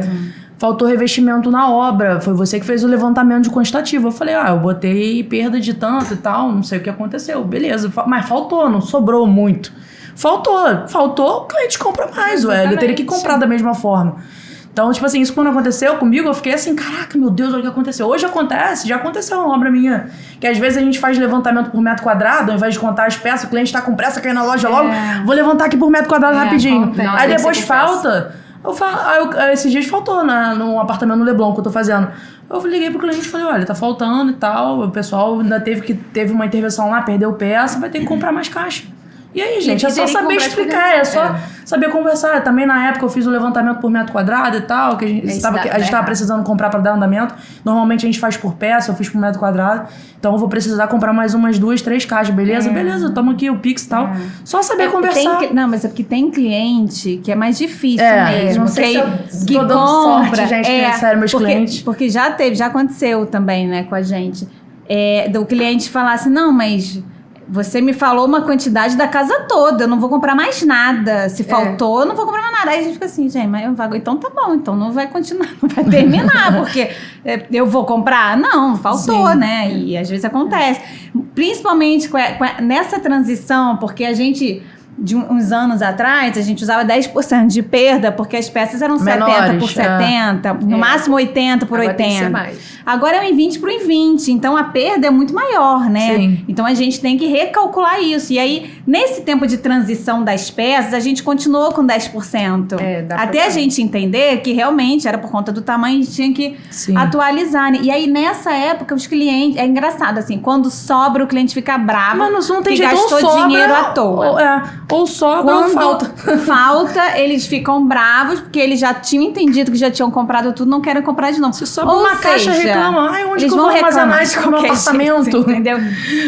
Faltou revestimento na obra. Foi você que fez o levantamento de quantitativo. Eu falei, eu botei perda de tanto e tal, não sei o que aconteceu. Beleza, mas faltou, não sobrou muito. Faltou, o cliente compra mais, ele teria que comprar da mesma forma. Então, tipo assim, isso quando aconteceu comigo, eu fiquei assim, caraca, meu Deus, olha o que aconteceu. Hoje já aconteceu uma obra minha, que às vezes a gente faz levantamento por metro quadrado, ao invés de contar as peças, o cliente tá com pressa, quer ir na loja logo, vou levantar aqui por metro quadrado rapidinho. Aí depois falta... esses dias faltou no apartamento no Leblon que eu tô fazendo. Eu liguei pro cliente e falei, olha, tá faltando e tal. O pessoal ainda teve uma intervenção lá, perdeu peça, vai ter que comprar mais caixa. E aí, gente, é só saber explicar, é só saber conversar. Também na época eu fiz o levantamento por metro quadrado e tal, que a gente tava precisando comprar pra dar andamento. Normalmente a gente faz por peça, eu fiz por metro quadrado. Então eu vou precisar comprar mais umas 2, 3 caixas, beleza? Beleza, toma aqui o Pix e tal. Só saber conversar. Mas é porque tem cliente que é mais difícil mesmo. Não sei que tô dando sorte, gente, que sério, meus clientes. Porque já aconteceu também, né, com a gente. Do cliente falar assim, não, mas... Você me falou uma quantidade da casa toda, eu não vou comprar mais nada. Se faltou, eu não vou comprar mais nada. Aí a gente fica assim, gente, mas eu vou... Então tá bom, então não vai continuar, não vai terminar, porque eu vou comprar? Não, faltou, né? E às vezes acontece. Principalmente nessa transição, porque a gente... De uns anos atrás, a gente usava 10% de perda, porque as peças eram menores, 70 por 70, no máximo 80 por agora 80. Agora é um 20 por 20, então a perda é muito maior, né? Sim. Então a gente tem que recalcular isso. E aí, nesse tempo de transição das peças, a gente continuou com 10%. Até a gente entender que realmente era por conta do tamanho, a gente tinha que atualizar. Né? E aí, nessa época, os clientes... É engraçado, assim, quando sobra, o cliente fica bravo. Mas não tem que jeito, gastou dinheiro à toa. Ou sobra ou falta. Falta, eles ficam bravos, porque eles já tinham entendido que já tinham comprado tudo, não querem comprar de novo. Se sobra uma caixa, reclamam. Onde que eu vou armazenar isso no meu apartamento? Jeito, entendeu?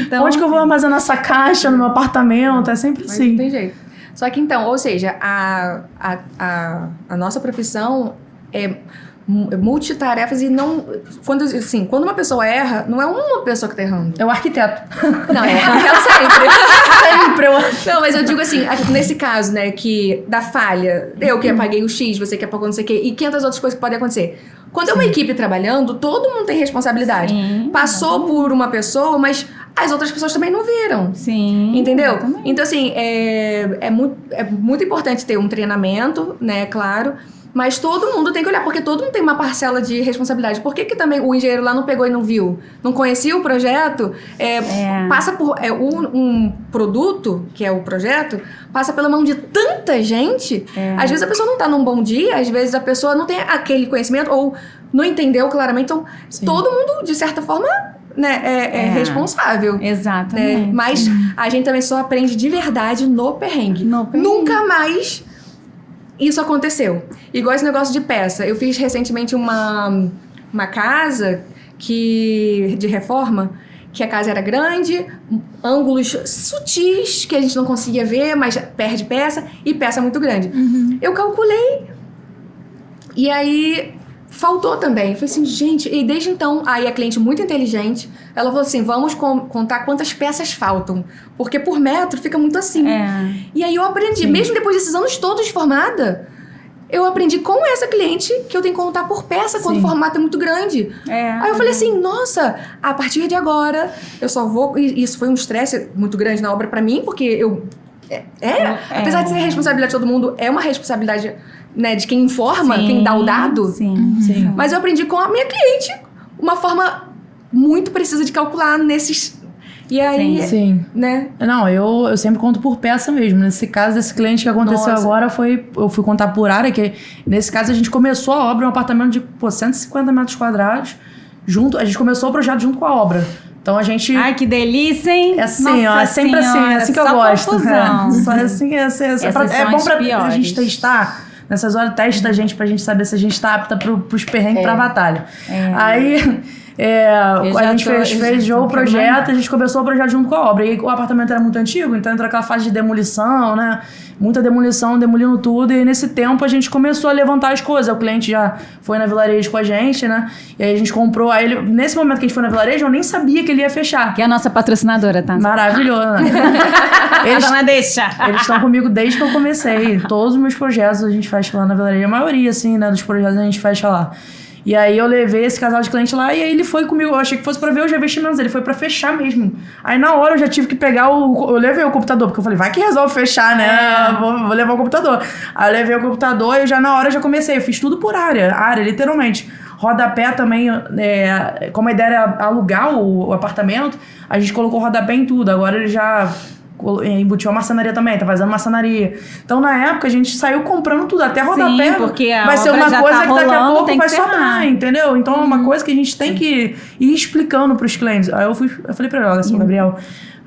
Então, onde que eu vou armazenar essa caixa no meu apartamento? É sempre assim. Não tem jeito. Só que então, ou seja, a nossa profissão é multitarefas e não... Quando uma pessoa erra, não é uma pessoa que tá errando. É o arquiteto. Não, é o arquiteto sempre. Não, mas eu digo assim, nesse caso, né, que da falha, eu que apaguei o X, você que apagou não sei o quê, e 500 outras coisas que podem acontecer. Quando é uma equipe trabalhando, todo mundo tem responsabilidade. Passou por uma pessoa, mas as outras pessoas também não viram. Sim. Entendeu? Exatamente. Então, assim, é muito importante ter um treinamento, né, claro. Mas todo mundo tem que olhar, porque todo mundo tem uma parcela de responsabilidade. Por que também o engenheiro lá não pegou e não viu? Não conhecia o projeto? Passa por... um produto, que é o projeto, passa pela mão de tanta gente. Às vezes a pessoa não tá num bom dia, às vezes a pessoa não tem aquele conhecimento ou não entendeu claramente. Então, todo mundo, de certa forma, né, é responsável. Exatamente. Né? Mas a gente também só aprende de verdade no perrengue. Nunca mais isso aconteceu. Igual esse negócio de peça. Eu fiz recentemente uma casa de reforma, que a casa era grande, ângulos sutis que a gente não conseguia ver, mas perde peça, e peça muito grande. Eu calculei, e aí faltou também. Eu falei assim, gente, e desde então, aí a cliente muito inteligente, ela falou assim, vamos contar quantas peças faltam, porque por metro fica muito assim. E aí eu aprendi, mesmo depois desses anos todos de formada, eu aprendi com essa cliente que eu tenho que contar por peça quando o formato é muito grande. Aí eu falei assim, nossa, a partir de agora, eu só vou... E isso foi um estresse muito grande na obra pra mim, porque eu... apesar de ser responsabilidade de todo mundo, é uma responsabilidade, né, de quem informa, quem dá o dado. Sim. Mas eu aprendi com a minha cliente uma forma muito precisa de calcular nesses... E aí, Sim. né? Não, eu sempre conto por peça mesmo. Nesse caso, desse cliente que aconteceu agora, eu fui contar por área, que nesse caso a gente começou a obra, um apartamento de 150 metros quadrados, a gente começou o projeto junto com a obra. Então a gente... Ai, que delícia, hein? É assim, ó, é sempre assim, é assim que eu gosto. Só assim, é bom pra gente testar. Nessas horas, testa a gente pra gente saber se a gente tá apta pros perrengues, pra batalha. Aí... a gente fez o projeto, a gente começou o projeto junto com a obra. E o apartamento era muito antigo, então entrou aquela fase de demolição, né? Muita demolição, demolindo tudo. E nesse tempo a gente começou a levantar as coisas. O cliente já foi na Vilarejo com a gente, né? E aí a gente comprou. Aí nesse momento que a gente foi na Vilarejo, eu nem sabia que ele ia fechar. Que é a nossa patrocinadora, tá? Maravilhoso, né? Eles estão comigo desde que eu comecei. Todos os meus projetos a gente fecha lá na Vilarejo. A maioria, assim, né, dos projetos a gente fecha lá. E aí eu levei esse casal de cliente lá e aí ele foi comigo. Eu achei que fosse pra ver os revestimentos, ele foi pra fechar mesmo. Aí na hora eu já tive que pegar eu levei o computador, porque eu falei, vai que resolve fechar, né? Vou levar o computador. Aí eu levei o computador e na hora eu já comecei. Eu fiz tudo por área, literalmente. Rodapé também, como a ideia era alugar o apartamento, a gente colocou rodapé em tudo. Agora ele já... embutiu a marcenaria também, tá fazendo marcenaria. Então, na época, a gente saiu comprando tudo, até rodapé. Porque a vai ser obra uma já coisa tá que daqui a rolando, pouco tem vai que sobrar, entendeu? Então, é uma coisa que a gente tem que ir explicando pros clientes. Aí eu falei pra ela, assim, Gabriel,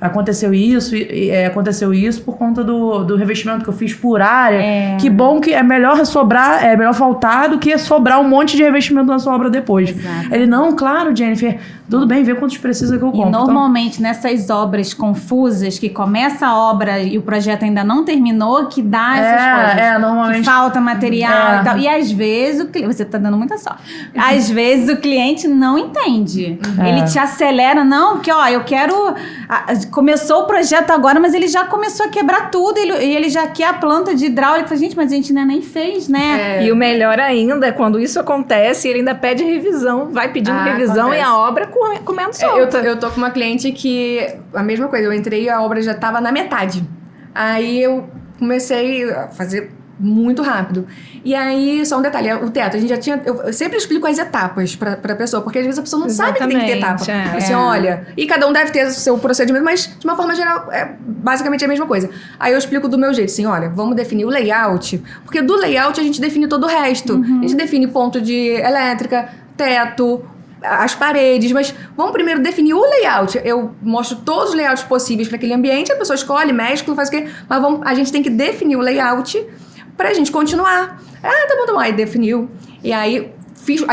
aconteceu isso por conta do revestimento que eu fiz por área. Que bom que é melhor faltar do que sobrar um monte de revestimento na sua obra depois. Exato. Ele, não, claro, Jennifer, tudo bem, vê quantos precisa que eu compro. E normalmente nessas obras confusas, que começa a obra e o projeto ainda não terminou, que dá essas coisas. Normalmente. Que falta material e tal. E às vezes o cliente... Você tá dando muita sorte. Às vezes o cliente não entende. Ele te acelera. Não, porque ó, eu quero... Começou o projeto agora, mas ele já começou a quebrar tudo. E ele já quer a planta de hidráulica. Fala, gente, mas a gente ainda nem fez, né? E o melhor ainda é quando isso acontece, ele ainda pede revisão. Vai pedindo revisão acontece. E a obra comendo solta. Eu tô com uma cliente que... A mesma coisa, eu entrei e a obra já tava na metade. Aí eu comecei a fazer muito rápido. E aí, só um detalhe, o teto, a gente já tinha... Eu sempre explico as etapas pra pessoa, porque às vezes a pessoa não sabe que tem que ter etapa. Assim, olha... E cada um deve ter o seu procedimento, mas de uma forma geral, é basicamente a mesma coisa. Aí eu explico do meu jeito, assim, olha, vamos definir o layout, porque do layout a gente define todo o resto. A gente define ponto de elétrica, teto... as paredes, mas vamos primeiro definir o layout. Eu mostro todos os layouts possíveis para aquele ambiente, a pessoa escolhe, mescla, faz o quê, mas a gente tem que definir o layout pra gente continuar. Tá bom, aí definiu. E aí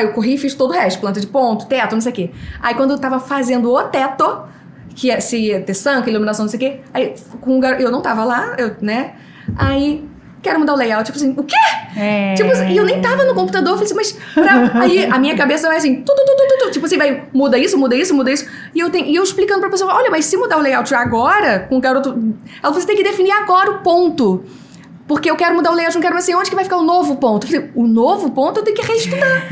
eu corri e fiz todo o resto, planta de ponto, teto, não sei o quê. Aí quando eu tava fazendo o teto, que se ia ter sanca, iluminação, não sei o quê, aí eu não tava lá, né? Aí quero mudar o layout. Eu falei assim, o quê? Tipo assim, e eu nem tava no computador. Eu falei assim, mas... Aí a minha cabeça vai assim, tipo assim, vai, muda isso. E eu explicando pra pessoa, olha, mas se mudar o layout agora, com o garoto... Ela falou, você tem que definir agora o ponto. Porque eu quero mudar o layout, não quero mais assim, onde que vai ficar o novo ponto? Eu falei, o novo ponto eu tenho que reestudar.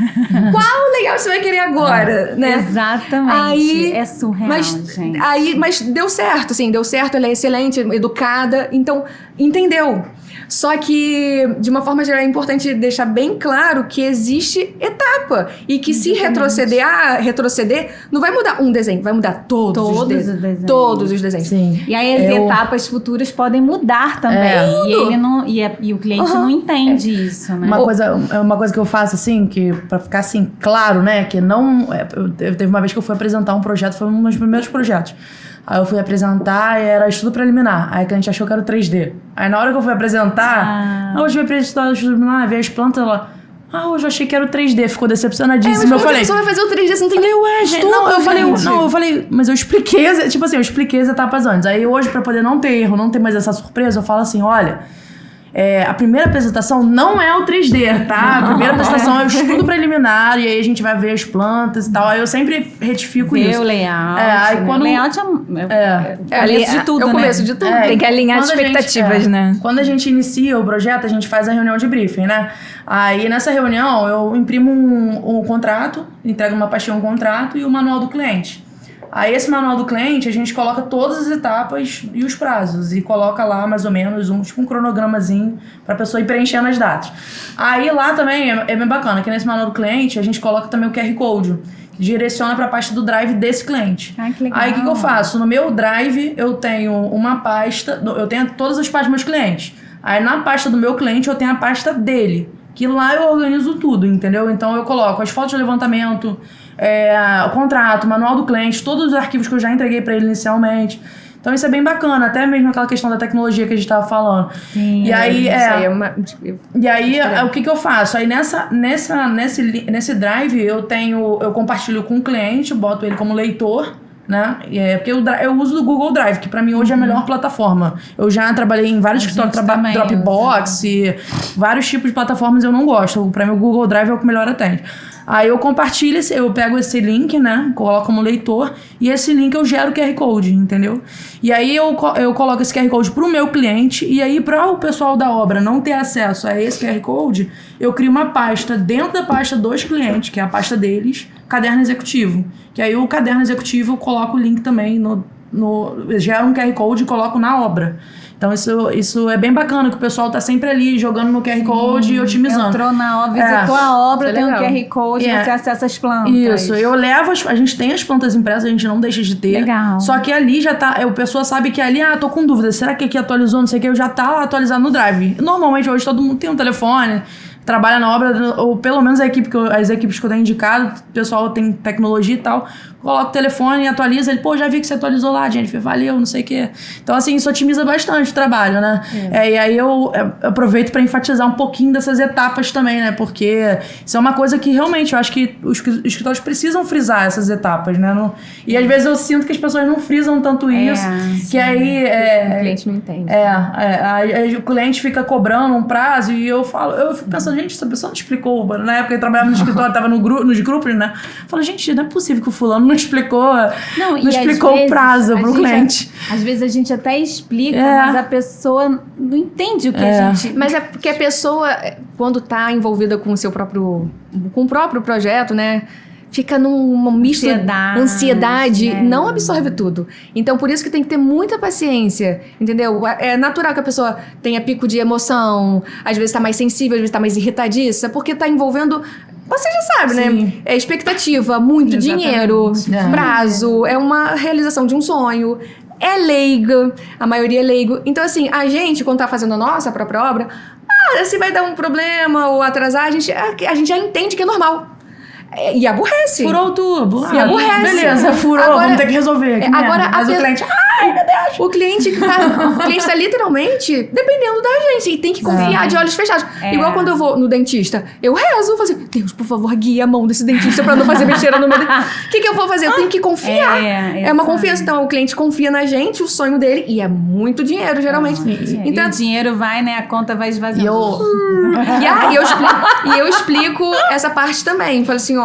Qual layout você vai querer agora? Né? Exatamente. Aí, é surreal, gente. Mas deu certo, assim, deu certo, ela é excelente, educada, então entendeu. Só que, de uma forma geral, é importante deixar bem claro que existe etapa. E que se retroceder, não vai mudar um desenho, vai mudar todos os desenhos. Todos os desenhos. Sim. E aí as etapas futuras podem mudar também. E ele não, e o cliente não entende isso, né? Uma coisa que eu faço, assim, que pra ficar assim, claro, né? Que não. Teve uma vez que eu fui apresentar um projeto, foi um dos meus primeiros projetos. Aí eu fui apresentar e era estudo preliminar. Aí a gente achou que era o 3D. Aí na hora que eu fui apresentar, hoje eu apresentar o estudo preliminar, ver as plantas lá. Hoje eu achei que era o 3D, ficou decepcionadíssimo. Mas você vai fazer o 3D, você não tem ué, gente, eu falei, mas eu expliquei, tipo assim, eu expliquei as etapas antes. Aí hoje, pra poder não ter erro, não ter mais essa surpresa, eu falo assim, olha, a primeira apresentação não é o 3D, tá? A primeira apresentação é o estudo preliminar, e aí a gente vai ver as plantas e tal. Aí eu sempre retifico isso. Ver o layout. Aí quando... O layout é o começo de tudo, né? É o começo de tudo. Tem que alinhar as expectativas, né? Quando a gente inicia o projeto, a gente faz a reunião de briefing, né? Aí nessa reunião eu imprimo um contrato, entrego uma pastinha, um contrato e o manual do cliente. Aí esse manual do cliente, a gente coloca todas as etapas e os prazos. E coloca lá mais ou menos um cronogramazinho pra pessoa ir preenchendo as datas. Aí lá também é bem bacana, que nesse manual do cliente a gente coloca também o QR Code, que direciona pra pasta do Drive desse cliente. Que legal. Aí o que eu faço? No meu Drive eu tenho uma pasta, eu tenho todas as pastas dos meus clientes. Aí na pasta do meu cliente eu tenho a pasta dele, que lá eu organizo tudo, entendeu? Então eu coloco as fotos de levantamento, o contrato, o manual do cliente, todos os arquivos que eu já entreguei para ele inicialmente. Então isso é bem bacana, até mesmo aquela questão da tecnologia que a gente estava falando. Sim. E aí, E aí, o que eu faço? Aí nesse drive eu compartilho com o cliente, boto ele como leitor, né? Porque eu uso do Google Drive, que pra mim hoje é a melhor plataforma. Eu já trabalhei em vários escritórios, Dropbox e vários tipos de plataformas eu não gosto. Pra mim o Google Drive é o que melhor atende. Aí eu compartilho, eu pego esse link, né? Coloco como leitor e esse link eu gero o QR Code, entendeu? E aí eu coloco esse QR Code pro meu cliente e aí para o pessoal da obra não ter acesso a esse QR Code, eu crio uma pasta dentro da pasta dos clientes, que é a pasta deles, caderno executivo. Que aí o caderno executivo eu coloco o link também gero um QR Code e coloco na obra. Então isso é bem bacana, que o pessoal tá sempre ali jogando no QR Code e otimizando. Entrou na obra, visitou a obra, tem um QR Code, você acessa as plantas. Isso, eu levo, a gente tem as plantas impressas, a gente não deixa de ter. Legal. Só que ali já tá, a pessoa sabe que ali, tô com dúvida, será que aqui atualizou, não sei o que, já tá atualizado no Drive. Normalmente hoje todo mundo tem um telefone, trabalha na obra, ou pelo menos as equipes que eu tenho indicado, o pessoal tem tecnologia e tal, coloca o telefone e atualiza, ele, já vi que você atualizou lá, Jennifer, valeu, não sei o quê. Então, assim, isso otimiza bastante o trabalho, né? E aí eu aproveito para enfatizar um pouquinho dessas etapas também, né? Porque isso é uma coisa que realmente eu acho que os escritórios precisam frisar essas etapas, né? E às vezes eu sinto que as pessoas não frisam tanto isso, que aí... o cliente não entende. Aí o cliente fica cobrando um prazo e eu fico pensando, gente, essa pessoa não explicou. Na época eu trabalhava no escritório, tava nos grupos, né? Eu falo, gente, não é possível que o fulano não explicou o prazo pro cliente. Às vezes a gente até explica, mas a pessoa não entende o que a gente... Mas é porque a pessoa, quando tá envolvida com o próprio projeto, né? Fica num misto de ansiedade, não absorve tudo. Então, por isso que tem que ter muita paciência, entendeu? É natural que a pessoa tenha pico de emoção, às vezes tá mais sensível, às vezes tá mais irritadiça, porque tá envolvendo... Você já sabe, né? É expectativa, muito dinheiro, prazo, é uma realização de um sonho. É leiga, a maioria é leigo. Então, assim, a gente, quando tá fazendo a nossa própria obra, se vai dar um problema ou atrasar, a gente já entende que é normal. E aborrece. Furou o tubo. E aborrece. Beleza, furou, vamos ter que resolver. Agora, o cliente... Ai, meu Deus! O cliente tá literalmente dependendo da gente. E tem que confiar de olhos fechados. Igual quando eu vou no dentista. Eu rezo, falo assim, Deus, por favor, guia a mão desse dentista pra não fazer besteira no meu dente. O que eu vou fazer? Eu tenho que confiar. É uma confiança. Então, o cliente confia na gente, o sonho dele. E é muito dinheiro, geralmente. Então, o dinheiro vai, né? A conta vai esvaziando. E eu explico essa parte também. Falo assim,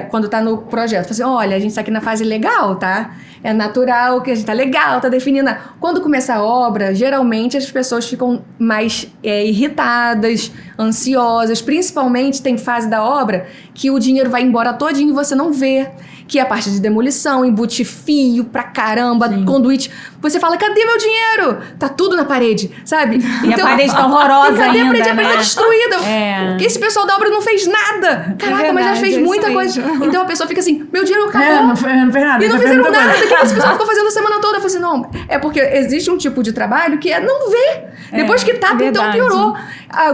quando tá no projeto, falo assim, olha, a gente tá aqui na fase legal, tá? É natural que a gente tá legal, tá definida. Quando começa a obra, geralmente as pessoas ficam mais irritadas, ansiosas. Principalmente tem fase da obra que o dinheiro vai embora todinho e você não vê. Que é a parte de demolição, embute fio pra caramba, conduíte. Você fala, cadê meu dinheiro? Tá tudo na parede, sabe? E a parede tá horrorosa cadê ainda, a parede? A parede tá destruída. Porque esse pessoal da obra não fez nada. Caraca, mas já fez muita coisa. Então a pessoa fica assim, meu dinheiro acabou. Não fez nada. E não fizeram nada. O que esse pessoal ficou fazendo a semana toda? Eu falei assim, não, é porque existe um tipo de trabalho que é não ver. Depois que tapa, então piorou.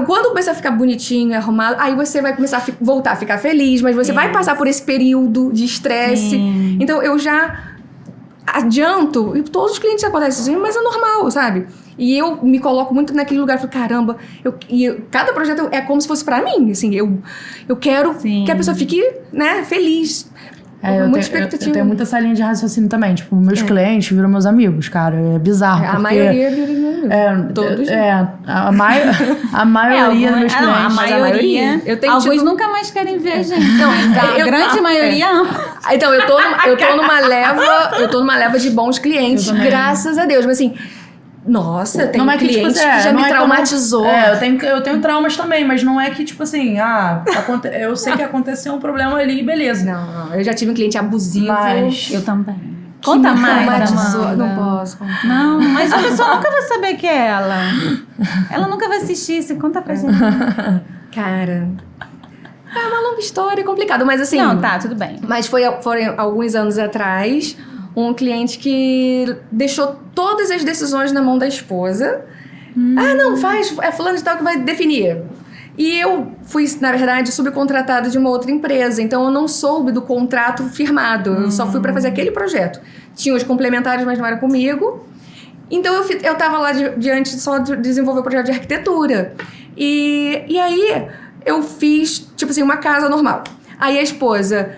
Quando começar a ficar bonitinho, arrumado, aí você vai começar a voltar a ficar feliz, mas você vai passar por esse período de estresse. Então eu já adianto, e todos os clientes acontecem assim, mas é normal, sabe? E eu me coloco muito naquele lugar, eu falo, caramba, cada projeto é como se fosse pra mim, assim, eu quero que a pessoa fique, né, feliz. Eu tenho muita essa linha de raciocínio também. Tipo, meus clientes viram meus amigos, cara. É bizarro. A maioria vira meu amigo. Todos. A maioria dos meus clientes. A maioria. Alguns nunca mais querem ver a gente. Não, a grande maioria. Então, eu tô numa leva de bons clientes, graças a Deus. Mas assim, nossa, tem cliente que já me traumatizou. Eu tenho traumas também, mas não é que, tipo assim, eu sei que aconteceu um problema ali, beleza. Não, eu já tive um cliente abusivo. Mas eu também. Conta mais, Amanda. Não posso contar. Não, mas a pessoa nunca vai saber que é ela. Ela nunca vai assistir isso. Conta pra gente. Cara, é uma longa história, complicada, mas assim... Não, tá, tudo bem. Mas foram alguns anos atrás, um cliente que deixou todas as decisões na mão da esposa. Não, é fulano de tal que vai definir. E eu fui, na verdade, subcontratada de uma outra empresa, então eu não soube do contrato firmado, eu só fui para fazer aquele projeto. Tinha os complementares, mas não era comigo. Então eu tava lá diante só de desenvolver o projeto de arquitetura. E aí eu fiz, tipo assim, uma casa normal. Aí a esposa,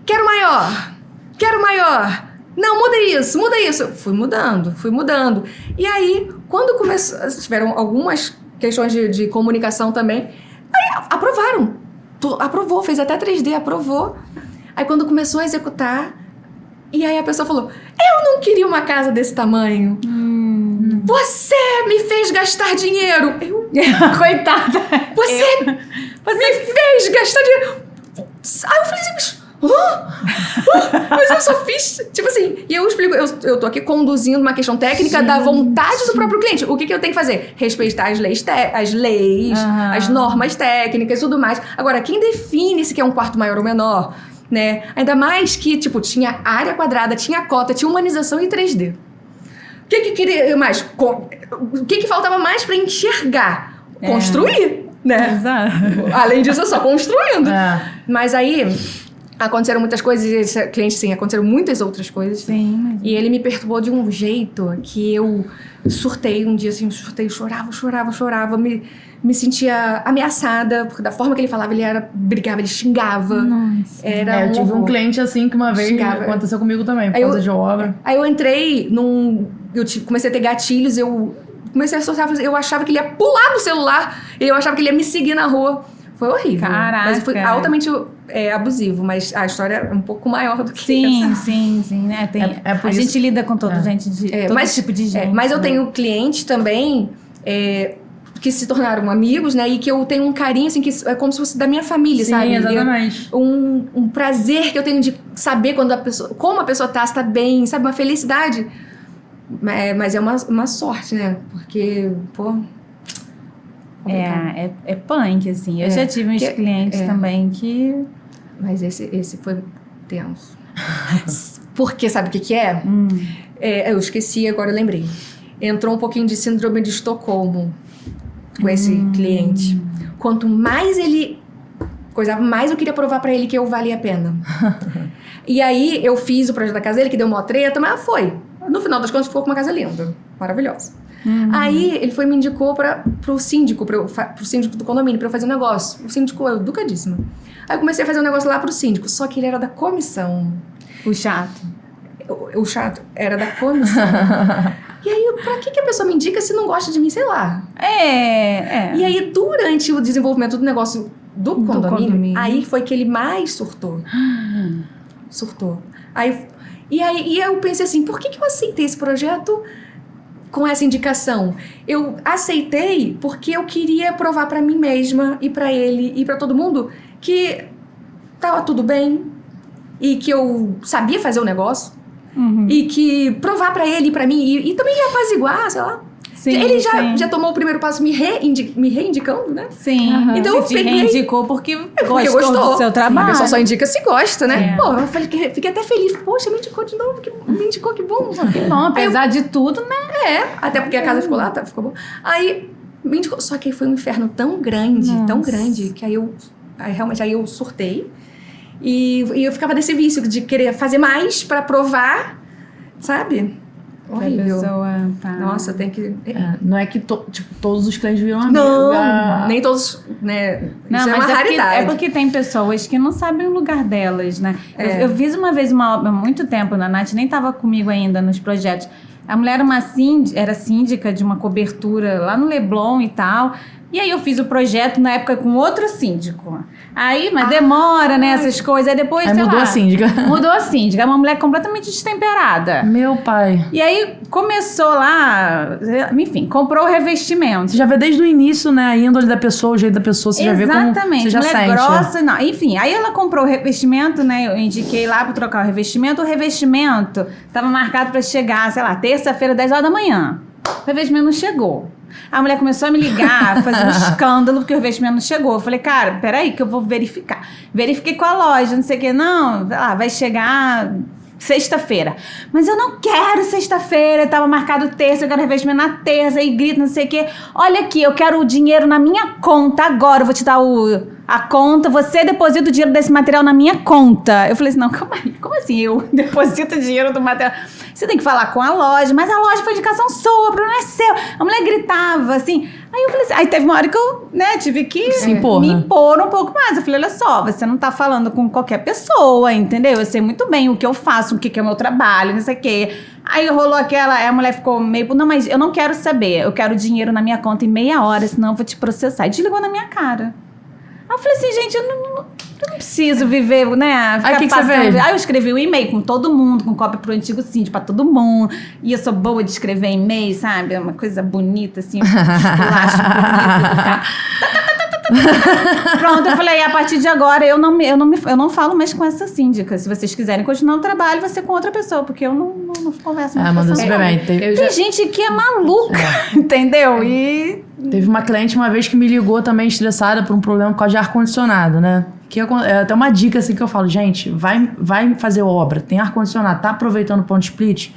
quero maior. Não, muda isso. Fui mudando. E aí, quando começou, tiveram algumas questões de comunicação também, aí aprovaram. Aprovou, fez até 3D, aprovou. Aí quando começou a executar, e aí a pessoa falou, eu não queria uma casa desse tamanho. Você me fez gastar dinheiro. Coitada. Você me fez gastar dinheiro. Aí eu falei assim, mas eu só fiz, tipo assim, e eu explico, eu tô aqui conduzindo uma questão técnica da vontade do próprio cliente. O que eu tenho que fazer? Respeitar as leis, as normas técnicas e tudo mais. Agora, quem define se quer um quarto maior ou menor, né? Ainda mais que, tipo, tinha área quadrada, tinha cota, tinha humanização em 3D. O que queria mais? O que faltava mais pra enxergar? Construir, né? Exato. Além disso, eu só construindo. Mas aí... aconteceram muitas coisas, e esse cliente, sim, aconteceram muitas outras coisas. Sim, mas... E ele me perturbou de um jeito que eu surtei um dia, assim, chorava, me sentia ameaçada, porque da forma que ele falava, ele brigava, ele xingava. Nossa. Eu tive um cliente assim que uma vez aconteceu comigo também, por causa de obra. Aí eu entrei comecei a ter gatilhos, eu comecei a surtar, eu achava que ele ia pular no celular, eu achava que ele ia me seguir na rua. Foi horrível. Caraca. Mas foi altamente abusivo. Mas a história é um pouco maior do que sim, essa. Sim. Né? A gente lida com todo tipo de gente. Mas eu tenho clientes também que se tornaram amigos, né? E que eu tenho um carinho, assim, que é como se fosse da minha família, sabe? Sim, exatamente. Um prazer que eu tenho de saber como a pessoa tá, se tá bem, sabe? Uma felicidade. Mas é uma sorte, né? Porque, pô... É punk, assim. Eu já tive uns clientes também que... Mas esse foi tenso. Porque sabe o que é? Eu esqueci, agora eu lembrei. Entrou um pouquinho de síndrome de Estocolmo com esse cliente. Quanto mais ele coisava, mais eu queria provar pra ele que eu valia a pena. E aí eu fiz o projeto da casa dele, que deu uma treta, mas foi. No final das contas ficou com uma casa linda, maravilhosa. Aí ele me indicou pro síndico do condomínio, pra eu fazer um negócio. O síndico é educadíssimo. Aí eu comecei a fazer um negócio lá pro síndico, só que ele era da comissão. O chato. O chato era da comissão. E aí, pra que a pessoa me indica se não gosta de mim? Sei lá. E aí, durante o desenvolvimento do negócio do condomínio, aí foi que ele mais surtou. Surtou. Aí... E aí eu pensei assim, por que eu aceitei esse projeto com essa indicação? Eu aceitei porque eu queria provar pra mim mesma e pra ele e pra todo mundo que tava tudo bem e que eu sabia fazer o negócio e que provar pra ele e pra mim e também apaziguar, sei lá. Sim, Ele sim. já tomou o primeiro passo me reindicando, né? Sim. Então eu Você te peguei... reindicou porque Porque gostou do seu A trabalho. pessoa só indica se gosta, né? É. Pô, eu falei que fiquei até feliz. Poxa, me indicou de novo. Me indicou, que bom. Que bom, apesar de tudo, né? Até porque a casa ficou lá, ficou bom. Aí me indicou. Só que foi um inferno tão grande, que aí realmente eu surtei. E eu ficava nesse vício de querer fazer mais pra provar, sabe? Horrível. Pessoa, tá. Nossa, tem que... Não é que todos os clientes viram amigo. Não, nem todos, né? Não, Isso é mas uma raridade. É porque tem pessoas que não sabem o lugar delas, né? Eu fiz uma vez uma obra há muito tempo, a Nath nem estava comigo ainda nos projetos. A mulher era síndica de uma cobertura lá no Leblon e tal. E aí eu fiz o projeto na época com outro síndico. Aí, mas demora, né, essas coisas. Aí depois, Aí sei mudou lá, a síndica. Mudou a síndica. É uma mulher completamente destemperada. Meu pai. E aí começou lá, enfim, comprou o revestimento. Você já vê desde o início, né? A índole da pessoa, o jeito da pessoa, você já vê como... Exatamente, Você já mulher sente. grossa, não. Enfim, aí ela comprou o revestimento, né? Eu indiquei lá pra trocar o revestimento. O revestimento tava marcado pra chegar, sei lá, terça-feira, 10 horas da manhã. O revestimento não chegou. A mulher começou a me ligar, fazer um escândalo, porque o revestimento não chegou. Eu falei, cara, peraí que eu vou verificar. Verifiquei com a loja, não sei o quê. Não, vai chegar sexta-feira. Mas eu não quero sexta-feira, tava marcado terça, eu quero revestimento na terça, e grita, não sei o quê. Olha aqui, eu quero o dinheiro na minha conta agora, eu vou te dar a conta, você deposita o dinheiro desse material na minha conta. Eu falei assim, não, calma aí, como assim eu deposito o dinheiro do material? Você tem que falar com a loja, mas a loja foi indicação sua, o problema é seu. A mulher gritava, assim. Aí eu falei assim, aí teve uma hora que eu, né, tive que me impor um pouco mais. Eu falei, olha só, você não tá falando com qualquer pessoa, entendeu? Eu sei muito bem o que eu faço, o que é o meu trabalho, não sei o quê. Aí rolou aí a mulher ficou meio, não, mas eu não quero saber, eu quero dinheiro na minha conta em meia hora, senão eu vou te processar. E desligou na minha cara. Aí eu falei assim, gente, eu não preciso viver, né? Aí o que você fez? Aí eu escrevi um e-mail com todo mundo, com cópia pro antigo síndico, pra todo mundo. E eu sou boa de escrever e-mail, sabe? É uma coisa bonita, assim, esculacho bonito. Pronto, eu falei, a partir de agora eu não falo mais com essa síndica. Se vocês quiserem continuar o trabalho, vai ser com outra pessoa, porque eu não converso mais com mandou essa super bem. Tem gente que é maluca, entendeu? E... Teve uma cliente uma vez que me ligou também estressada por um problema por causa de ar-condicionado, né? É até uma dica assim que eu falo, gente, vai fazer obra, tem ar-condicionado, tá aproveitando o ponto split,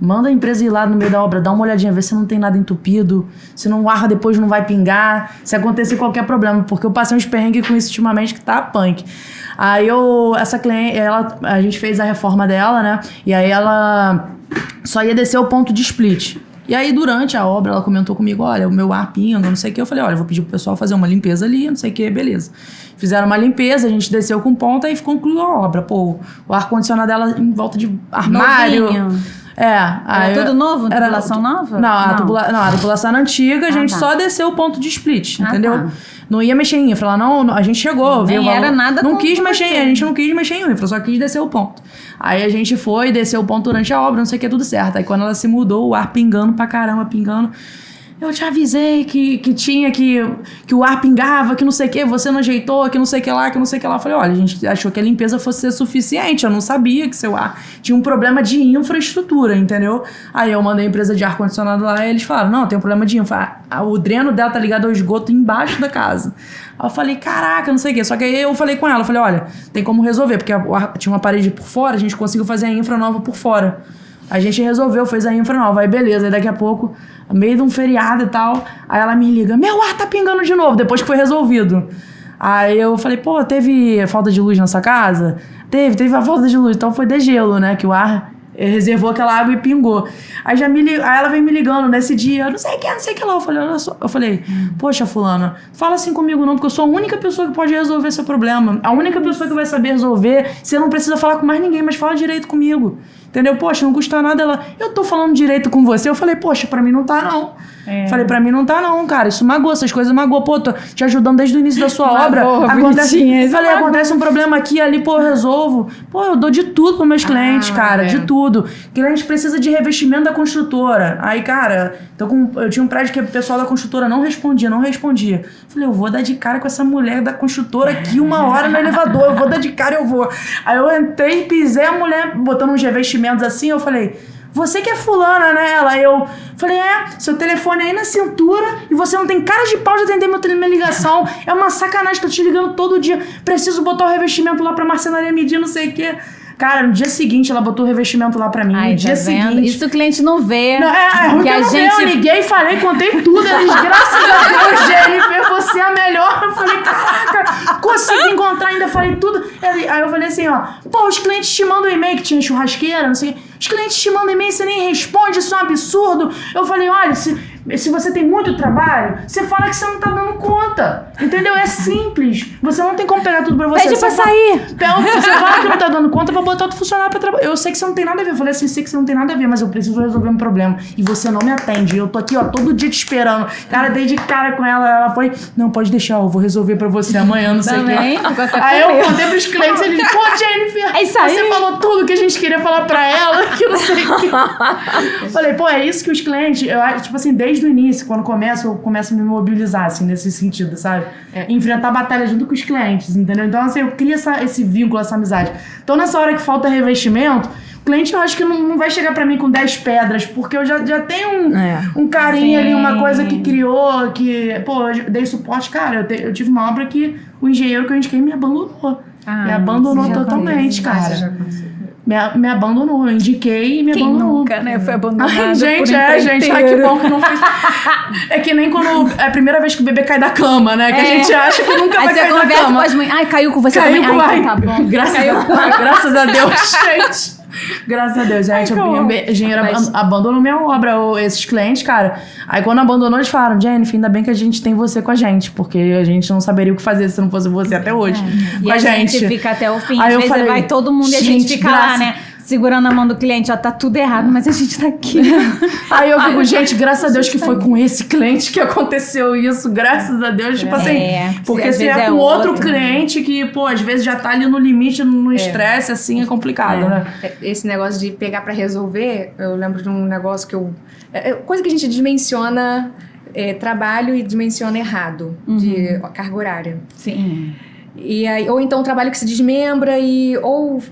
manda a empresa ir lá no meio da obra, dá uma olhadinha, ver se não tem nada entupido, se não o ar depois não vai pingar, se acontecer qualquer problema, porque eu passei uns perrengues com isso ultimamente que tá punk. Aí essa cliente, a gente fez a reforma dela, né? E aí ela só ia descer o ponto de split. E aí, durante a obra, ela comentou comigo, olha, o meu ar pinga, não sei o que. Eu falei, olha, eu vou pedir pro pessoal fazer uma limpeza ali, não sei o que, beleza. Fizeram uma limpeza, a gente desceu com ponta e concluiu a obra. Pô, o ar-condicionado dela em volta de armário. Novinho. Era tudo novo? Tubulação nova? Não, a tubulação era antiga, a gente tá. só desceu o ponto de split, Ah, entendeu? tá. Não ia mexer em infra. Ela não, a gente chegou, Nem viu? era nada não com quis você. mexer, a gente não quis mexer em infra, só quis descer o ponto. Aí a gente foi, desceu o ponto durante a obra, não sei o que, tudo certo. Aí quando ela se mudou, o ar pingando pra caramba, pingando. Eu te avisei que tinha, que o ar pingava, que não sei o que, você não ajeitou, que não sei o que lá, que não sei o que lá. Eu falei, olha, a gente achou que a limpeza fosse ser suficiente, eu não sabia que seu ar tinha um problema de infraestrutura, entendeu? Aí eu mandei a empresa de ar-condicionado lá e eles falaram, não, tem um problema de infra. O dreno dela tá ligado ao esgoto embaixo da casa. Aí eu falei, caraca, não sei o que. Só que aí eu falei com ela, eu falei, olha, tem como resolver, porque tinha uma parede por fora, a gente conseguiu fazer a infra nova por fora. A gente resolveu, fez a infra nova. Aí beleza, aí daqui a pouco, no meio de um feriado e tal, aí ela me liga, meu ar tá pingando de novo, depois que foi resolvido. Aí eu falei, pô, teve falta de luz nessa casa? Teve a falta de luz, então foi degelo, né, que o ar reservou aquela água e pingou. Aí ela vem me ligando nesse dia, não sei o que lá. Eu falei, poxa, fulana, fala assim comigo não, porque eu sou a única pessoa que pode resolver esse problema. A única pessoa que vai saber resolver, você não precisa falar com mais ninguém, mas fala direito comigo. Entendeu? Poxa, não custa nada. Ela, eu tô falando direito com você. Eu falei, poxa, pra mim não tá, não. Falei, pra mim não tá, não, cara. Isso magoa, essas coisas magoam. Pô, tô te ajudando desde o início da sua obra. Acontece um problema aqui e ali, pô, eu resolvo. Pô, eu dou de tudo pros meus clientes, cara. De tudo. O cliente precisa de revestimento da construtora. Aí, cara, eu tinha um prédio que o pessoal da construtora não respondia. Falei, eu vou dar de cara com essa mulher da construtora aqui 1 hora no elevador. Eu vou dar de cara, eu vou. Aí eu entrei, pisei, a mulher botando uns revestimentos assim, eu falei, você que é fulana, né? Eu falei, seu telefone aí na cintura e você não tem cara de pau de atender minha ligação. É uma sacanagem, tô te ligando todo dia. Preciso botar o revestimento lá pra marcenaria medir, não sei o quê. Cara, no dia seguinte ela botou o revestimento lá pra mim. No dia seguinte. Isso o cliente não vê. Não, eu liguei, falei, contei tudo. Eles, graças a Deus, Jennifer, você é a melhor. Eu falei, caraca, consegui encontrar, ainda falei tudo. Aí eu falei assim, pô, os clientes te mandam e-mail, que tinha churrasqueira, não sei o quê. Os clientes te mandam e-mail, você nem responde, isso é um absurdo. Eu falei, olha, se você tem muito trabalho, você fala que você não tá dando conta. Entendeu? É simples. Você não tem como pegar tudo pra você. Pede pra sair. Você fala que não tá dando conta pra botar outro funcionário pra trabalhar. Eu sei que você não tem nada a ver. Eu falei assim, sei que você não tem nada a ver, mas eu preciso resolver um problema. E você não me atende. Eu tô aqui, todo dia te esperando. Cara, dei de cara com ela. Ela foi, não, pode deixar, eu vou resolver pra você amanhã, não sei o quê. Aí eu contei pros clientes, eles, pô, Jennifer, é isso aí. Você falou tudo que a gente queria falar pra ela, que não sei o quê. Falei, pô, é isso que os clientes, tipo assim, desde o início, quando eu começo a me mobilizar, assim, nesse sentido, sabe? Enfrentar a batalha junto com os clientes, entendeu? Então, assim, eu crio esse vínculo, essa amizade. Então, nessa hora que falta revestimento, o cliente, eu acho que não vai chegar pra mim com 10 pedras, porque eu já tenho um carinho ali, uma coisa que criou, que, pô, eu dei suporte. Cara, eu tive uma obra que o engenheiro que eu indiquei me abandonou. Me abandonou totalmente, cara. Me abandonou, eu indiquei e me abandonou. Nunca, né? Foi abandonado. Gente, que bom que não fez. É que nem quando é a primeira vez que o bebê cai da cama, né? Que a gente acha que nunca vai cair da cama. As mães, caiu com você também. Ai, tá bom. Graças a Deus, gente. Graças a Deus, gente. O engenheiro abandonou minha obra, esses clientes, cara. Aí quando abandonou, eles falaram, Jennifer, ainda bem que a gente tem você com a gente, porque a gente não saberia o que fazer se não fosse você até hoje. E a gente fica até o fim. Aí às vezes falei, vai todo mundo e a gente fica lá, né? Segurando a mão do cliente, tá tudo errado, mas a gente tá aqui. Aí eu fico, gente, graças a Deus que foi com esse cliente que aconteceu isso, graças a Deus, tipo assim, porque se é com outro cliente que, pô, às vezes já tá ali no limite, no estresse, assim, é complicado, né? Esse negócio de pegar pra resolver, eu lembro de um negócio que coisa que a gente dimensiona trabalho e dimensiona errado, de carga horária. Sim. E aí, ou então trabalho que se desmembra ou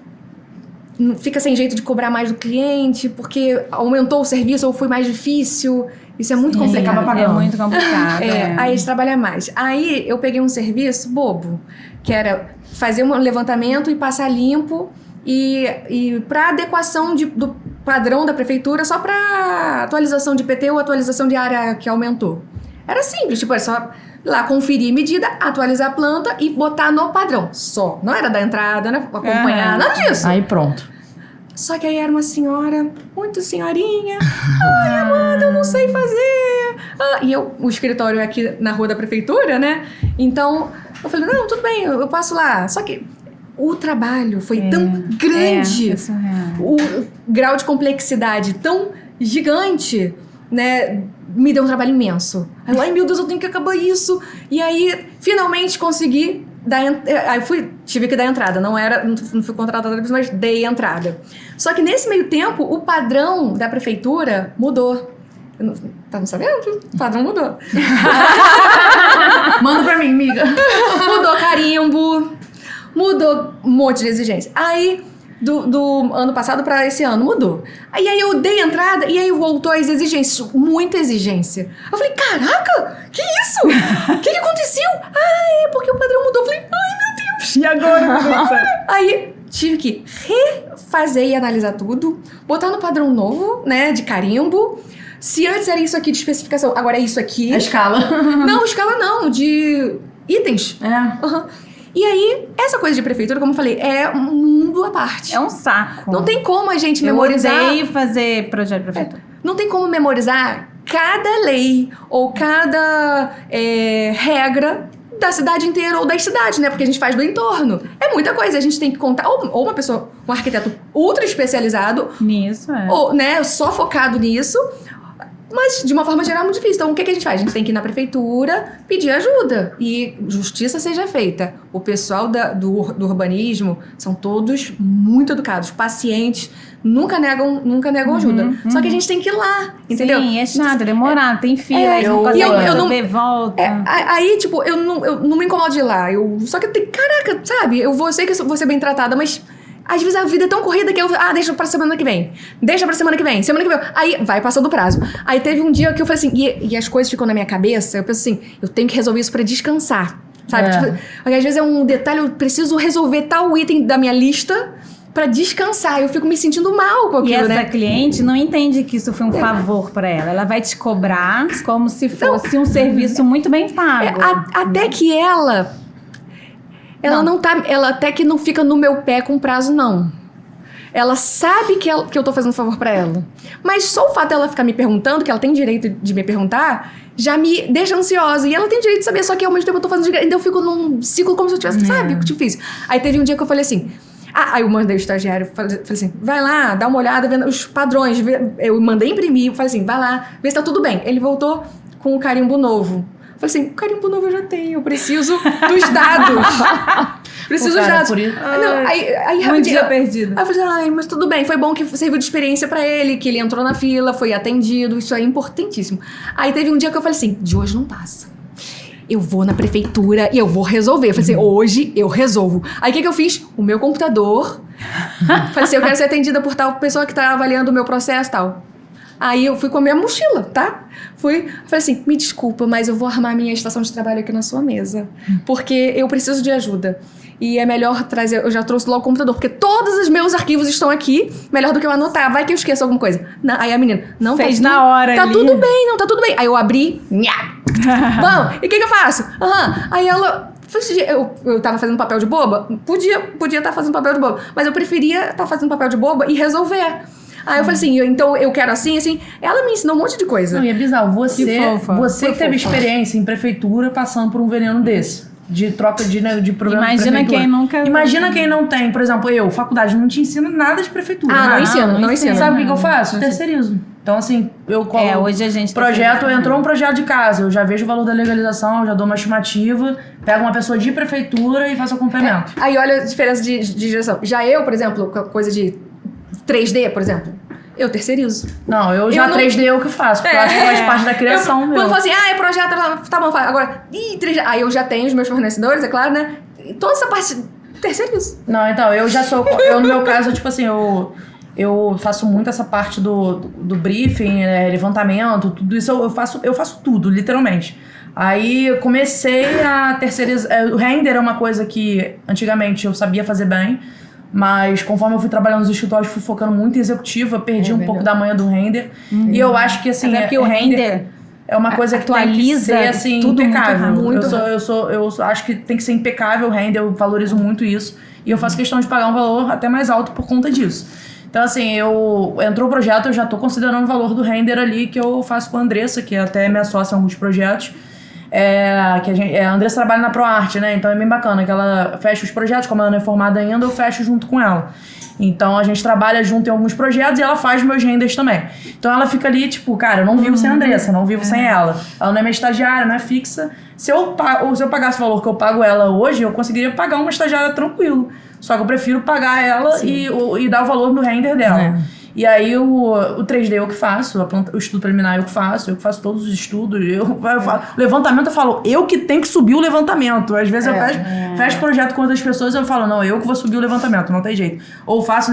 fica sem jeito de cobrar mais do cliente porque aumentou o serviço ou foi mais difícil. Isso é muito complicado. É muito complicado. Aí eles trabalham mais. Aí eu peguei um serviço bobo, que era fazer um levantamento e passar limpo e para adequação do padrão da prefeitura, só para atualização de IPT ou atualização de área que aumentou. Era simples, tipo, era só lá conferir medida, atualizar a planta e botar no padrão. Só. Não era dar entrada, né? Acompanhar, nada disso. Aí pronto. Só que aí era uma senhora, muito senhorinha. Ai, Amanda, eu não sei fazer. E o escritório é aqui na rua da prefeitura, né? Então, eu falei, não, tudo bem, eu passo lá. Só que o trabalho foi tão grande, o grau de complexidade tão gigante, né? Me deu um trabalho imenso. Aí eu, ai meu Deus, eu tenho que acabar isso. E aí, finalmente consegui aí tive que dar entrada. Não fui contratada, mas dei entrada. Só que nesse meio tempo, o padrão da prefeitura mudou. Tá me sabendo? O padrão mudou. Manda pra mim, amiga. Mudou carimbo, mudou um monte de exigência. Aí, do ano passado pra esse ano, mudou. Aí eu dei entrada e aí voltou as exigências. Muita exigência. Eu falei, caraca, que isso? O que aconteceu? Porque o padrão mudou. Eu falei, ai meu Deus. E agora? Aí tive que refazer e analisar tudo, botar no padrão novo, né, de carimbo. Se antes era isso aqui de especificação, agora é isso aqui. A escala. Não, escala não, de itens. E aí, essa coisa de prefeitura, como eu falei, é um mundo à parte. É um saco. Não tem como a gente memorizar... Eu odeio fazer projeto de prefeitura. Não tem como memorizar cada lei ou cada regra da cidade inteira ou das cidades, né? Porque a gente faz do entorno. É muita coisa. A gente tem que contar. Ou uma pessoa, um arquiteto ultra especializado. Nisso, Ou, né, só focado nisso. Mas, de uma forma geral, é muito difícil. Então, o que a gente faz? A gente tem que ir na prefeitura pedir ajuda. E justiça seja feita. O pessoal do urbanismo são todos muito educados. Pacientes, nunca negam ajuda. Só que a gente tem que ir lá, entendeu? Sim, é chato, demorado, tem fila, aí não consegue resolver, volta. Aí, tipo, eu não me incomodo de ir lá. Só que eu tenho, caraca, sabe? Eu sei que eu vou ser bem tratada, mas... Às vezes a vida é tão corrida que deixa pra semana que vem. Semana que vem. Aí vai passando o prazo. Aí teve um dia que eu falei assim, e as coisas ficam na minha cabeça, eu penso assim, eu tenho que resolver isso pra descansar. Sabe? Tipo, às vezes é um detalhe, eu preciso resolver tal item da minha lista pra descansar. Eu fico me sentindo mal com aquilo, né? E essa cliente não entende que isso foi um favor pra ela. Ela vai te cobrar como se fosse um serviço muito bem pago. Até que ela até que não fica no meu pé com prazo, não. Ela sabe que eu tô fazendo um favor pra ela. Mas só o fato dela ficar me perguntando, que ela tem direito de me perguntar, já me deixa ansiosa. E ela tem direito de saber, só que ao mesmo tempo eu tô fazendo de graça. Então eu fico num ciclo como se eu tivesse, sabe, difícil. Aí teve um dia que eu falei assim... aí eu mandei o estagiário, falei assim, vai lá, dá uma olhada, vendo os padrões. Eu mandei imprimir, falei assim, vai lá, vê se tá tudo bem. Ele voltou com o carimbo novo. Falei assim, o carimbo novo eu já tenho, eu preciso dos dados. Preciso dos dados. Um dia perdido. Aí eu falei, mas tudo bem, foi bom que serviu de experiência pra ele, que ele entrou na fila, foi atendido, isso é importantíssimo. Aí teve um dia que eu falei assim, de hoje não passa. Eu vou na prefeitura e eu vou resolver. Eu falei assim, hoje eu resolvo. Aí o que eu fiz? O meu computador. Falei assim, eu quero ser atendida por tal pessoa que tá avaliando o meu processo e tal. Aí eu fui com a minha mochila, tá? Falei assim, me desculpa, mas eu vou armar minha estação de trabalho aqui na sua mesa. Porque eu preciso de ajuda. E é melhor trazer... Eu já trouxe logo o computador, porque todos os meus arquivos estão aqui. Melhor do que eu anotar. Vai que eu esqueço alguma coisa. Aí a menina... Não, fez na hora tá ali. Tudo bem, tá tudo bem. Aí eu abri... Bom, e o que eu faço? Aí ela... Eu tava fazendo papel de boba? Podia estar fazendo papel de boba. Mas eu preferia estar fazendo papel de boba e resolver. Aí eu falei assim, então eu quero assim. Ela me ensinou um monte de coisa. Não, e é bizarro. Você teve experiência em prefeitura passando por um veneno desse. De troca de problema de prefeitura. Quem nunca... Imagina quem não tem. Por exemplo, faculdade não te ensina nada de prefeitura. Não ensina. Sabe o que eu faço? Terceirizo. Então, assim, eu colo... hoje a gente... Entrou um projeto de casa, eu já vejo o valor da legalização, eu já dou uma estimativa, pego uma pessoa de prefeitura e faço acompanhamento. Aí olha a diferença de direção. Já eu, por exemplo, coisa de 3D, por exemplo, eu terceirizo. Não, eu já 3D eu que faço, porque eu acho que faz parte da criação mesmo. Quando fala assim, é projeto, tá bom, faz. Agora, 3D, aí eu já tenho os meus fornecedores, é claro, né? Toda essa parte, terceirizo. Não, então, eu já sou... no meu caso, tipo assim, eu faço muito essa parte do briefing, levantamento, tudo isso, eu faço tudo, literalmente. Aí eu comecei a terceirizar... O render é uma coisa que antigamente eu sabia fazer bem, mas conforme eu fui trabalhando nos escritórios, fui focando muito em executivo, eu perdi um pouco da manha do render. E eu acho que, assim, porque o render é uma coisa que atualiza tem que ser, assim, tudo impecável. Muito eu acho que tem que ser impecável o render, eu valorizo muito isso. E eu faço questão de pagar um valor até mais alto por conta disso. Então, assim, entrou o projeto, eu já tô considerando o valor do render ali que eu faço com a Andressa, que até me associa em alguns projetos. A Andressa trabalha na ProArt, né? Então é bem bacana que ela fecha os projetos, como ela não é formada ainda, eu fecho junto com ela. Então a gente trabalha junto em alguns projetos e ela faz meus renders também. Então ela fica ali, tipo, cara, eu não vivo sem a Andressa, não vivo sem ela. Ela não é minha estagiária, não é fixa. Se eu pagasse o valor que eu pago ela hoje, eu conseguiria pagar uma estagiária tranquilo. Só que eu prefiro pagar ela e dar o valor do render dela. E aí o 3D eu que faço, o estudo preliminar eu que faço todos os estudos. O levantamento eu falo, eu que tenho que subir o levantamento. Às vezes eu fecho projeto com outras pessoas e eu falo, não, eu que vou subir o levantamento, não tem jeito. Ou faço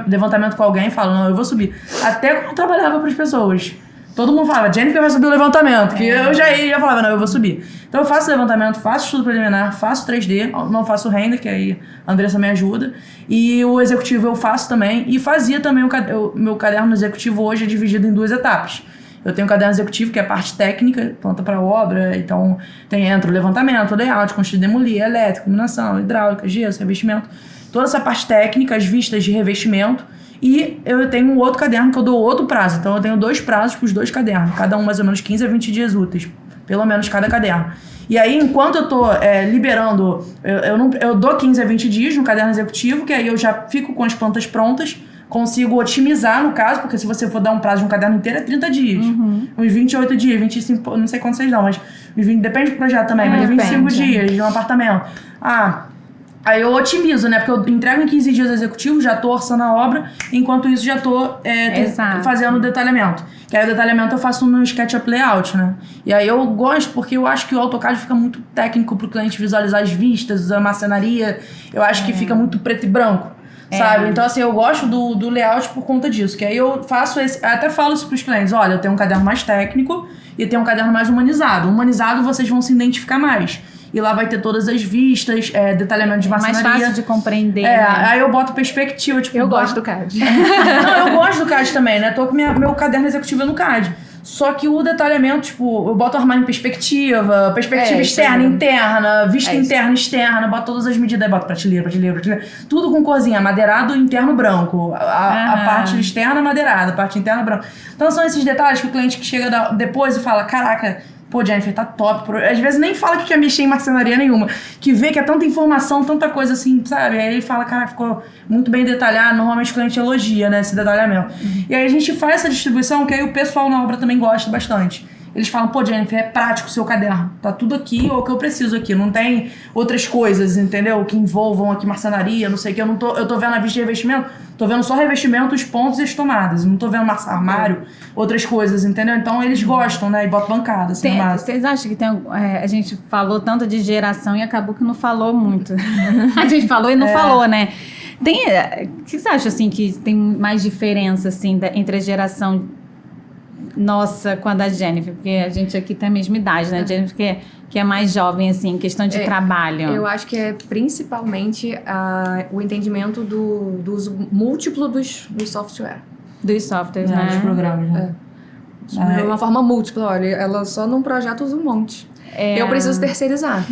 levantamento com alguém e falo, não, eu vou subir. Até quando eu trabalhava para as pessoas. Todo mundo falava, Jennifer vai subir o levantamento, que eu já falava, não, eu vou subir. Então eu faço levantamento, faço estudo preliminar, faço 3D, não faço render, que aí a Andressa me ajuda. E o executivo eu faço também, e fazia também o meu caderno executivo hoje é dividido em 2 etapas. Eu tenho o caderno executivo, que é a parte técnica, planta para obra, então entra o levantamento, layout, construir, demolir, elétrica, iluminação, hidráulica, gesso, revestimento. Toda essa parte técnica, as vistas de revestimento. E eu tenho um outro caderno que eu dou outro prazo. Então eu tenho 2 prazos para os 2 cadernos. Cada um mais ou menos 15 a 20 dias úteis. Pelo menos cada caderno. E aí, enquanto eu tô liberando, eu dou 15 a 20 dias no caderno executivo, que aí eu já fico com as plantas prontas, consigo otimizar, no caso, porque se você for dar um prazo de um caderno inteiro, é 30 dias. Uns 28 dias, 25, não sei quantos vocês dão, mas uns 20, depende do projeto também, mas 25 dias de um apartamento. Aí eu otimizo, né? Porque eu entrego em 15 dias executivo, já tô orçando a obra, enquanto isso já tô fazendo o detalhamento. Que aí o detalhamento eu faço no SketchUp Layout, né? E aí eu gosto, porque eu acho que o AutoCAD fica muito técnico pro cliente visualizar as vistas, a marcenaria. Eu acho que fica muito preto e branco, sabe? Então, assim, eu gosto do layout por conta disso. Que aí eu faço até falo isso pros clientes. Olha, eu tenho um caderno mais técnico e tenho um caderno mais humanizado. Humanizado vocês vão se identificar mais. E lá vai ter todas as vistas, detalhamento de marcenaria. Mais fácil de compreender. Né? Aí eu boto perspectiva, tipo... Eu gosto do CAD. Não, eu gosto do CAD também, né? Tô com meu caderno executivo no CAD. Só que o detalhamento, tipo, eu boto o armário em perspectiva externa, interna, vista interna, externa, boto todas as medidas, aí boto prateleira. Tudo com corzinha, madeirado, interno branco. A parte externa madeirada, a parte interna branca. Então são esses detalhes que o cliente que chega depois e fala, caraca... Pô, Jennifer, tá top. Às vezes nem fala que quer mexer em marcenaria nenhuma. Que vê que é tanta informação, tanta coisa assim, sabe? Aí ele fala, cara, ficou muito bem detalhado. Normalmente o cliente elogia, né, esse detalhamento. E aí a gente faz essa distribuição, que aí o pessoal na obra também gosta bastante. Eles falam, pô, Jennifer, é prático o seu caderno. Tá tudo aqui, ou o que eu preciso aqui. Não tem outras coisas, entendeu? Que envolvam aqui marcenaria, não sei o que. Eu tô vendo a vista de revestimento, tô vendo só revestimento, os pontos e as tomadas. Não tô vendo armário, outras coisas, entendeu? Então eles gostam, né? E botam bancada, assim, vocês acham que tem... a gente falou tanto de geração e acabou que não falou muito. A gente falou e não falou, né? O que você acha, assim, que tem mais diferença, assim, entre a geração... nossa, com a da Jennifer, porque a gente aqui tem a mesma idade, né? Jennifer que é mais jovem, assim, em questão de trabalho. Eu acho que é principalmente o entendimento do uso múltiplo dos software. Dos softwares, né? Dos programas, né? De uma forma múltipla, olha, ela só num projeto usa um monte. Eu preciso terceirizar.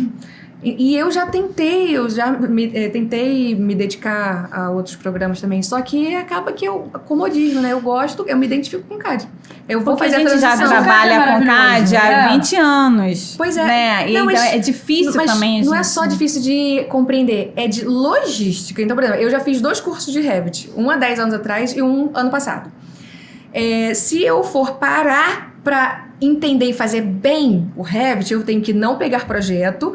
E eu já tentei, tentei me dedicar a outros programas também, só que acaba que comodismo, né? Eu gosto, eu me identifico com o CAD. Eu vou fazer a transição. A gente já trabalha com CAD há 20 anos. Pois é. Né? Não, então é difícil também. Não é só difícil de compreender, é de logística. Então, por exemplo, eu já fiz 2 cursos de Revit, um há 10 anos atrás e um ano passado. Se eu for parar para entender e fazer bem o Revit, eu tenho que não pegar projeto,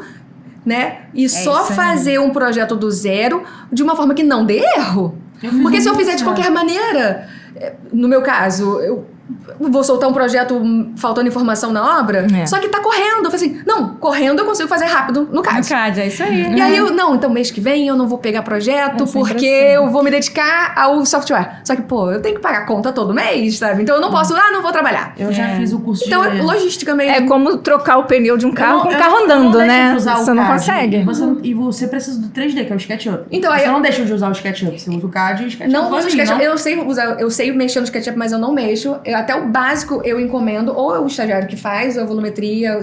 né? E só fazer um projeto do zero de uma forma que não dê erro. Porque se eu fizer de qualquer maneira, no meu caso, eu vou soltar um projeto faltando informação na obra, só que tá correndo. Eu falei assim, não, correndo eu consigo fazer rápido no CAD. No CAD, é isso aí. E aí então mês que vem eu não vou pegar projeto porque eu vou me dedicar ao software. Só que, pô, eu tenho que pagar conta todo mês, sabe? Então eu não posso, não vou trabalhar. Eu já fiz o curso então, logística mesmo. É como trocar o pneu de um carro com o carro andando, né? Você não consegue. E você precisa do 3D, que é o SketchUp. Então, você não deixa de usar o SketchUp, você usa o CAD e o SketchUp. Não uso o SketchUp. Eu sei mexer no SketchUp, mas eu não mexo. Até o básico eu encomendo, ou é o estagiário que faz, ou a volumetria,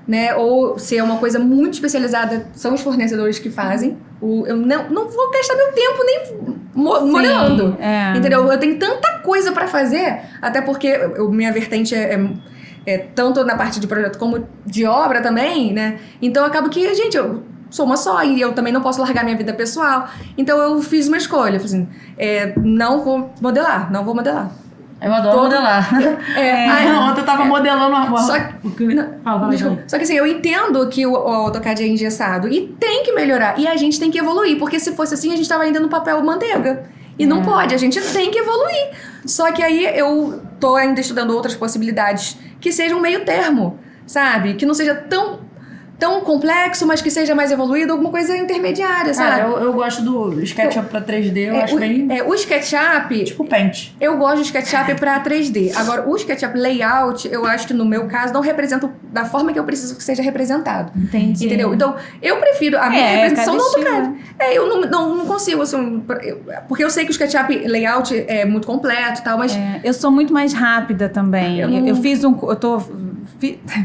né? Ou se é uma coisa muito especializada, são os fornecedores que fazem. Eu não vou gastar meu tempo nem modelando. Entendeu? Eu tenho tanta coisa pra fazer, até porque minha vertente é tanto na parte de projeto como de obra também, né? Então acaba que, gente, eu sou uma só e eu também não posso largar minha vida pessoal. Então eu fiz uma escolha, falei assim, não vou modelar. Eu adoro modelar. Ontem eu tava modelando uma Só que assim, eu entendo que o AutoCAD é engessado e tem que melhorar. E a gente tem que evoluir, porque se fosse assim, a gente tava ainda no papel manteiga. E não pode, a gente tem que evoluir. Só que aí eu tô ainda estudando outras possibilidades que sejam um meio termo, sabe? Que não seja tão complexo, mas que seja mais evoluído, alguma coisa intermediária, sabe? Eu gosto do SketchUp pra 3D, eu acho bem... O SketchUp... Tipo Paint. Eu gosto do SketchUp pra 3D. Agora, o SketchUp Layout, eu acho que no meu caso, não representa da forma que eu preciso que seja representado. Entendi. Entendeu? Então, eu prefiro a minha representação no AutoCAD. Eu não consigo, assim... Porque eu sei que o SketchUp Layout é muito completo e tal, mas... Eu sou muito mais rápida também. Eu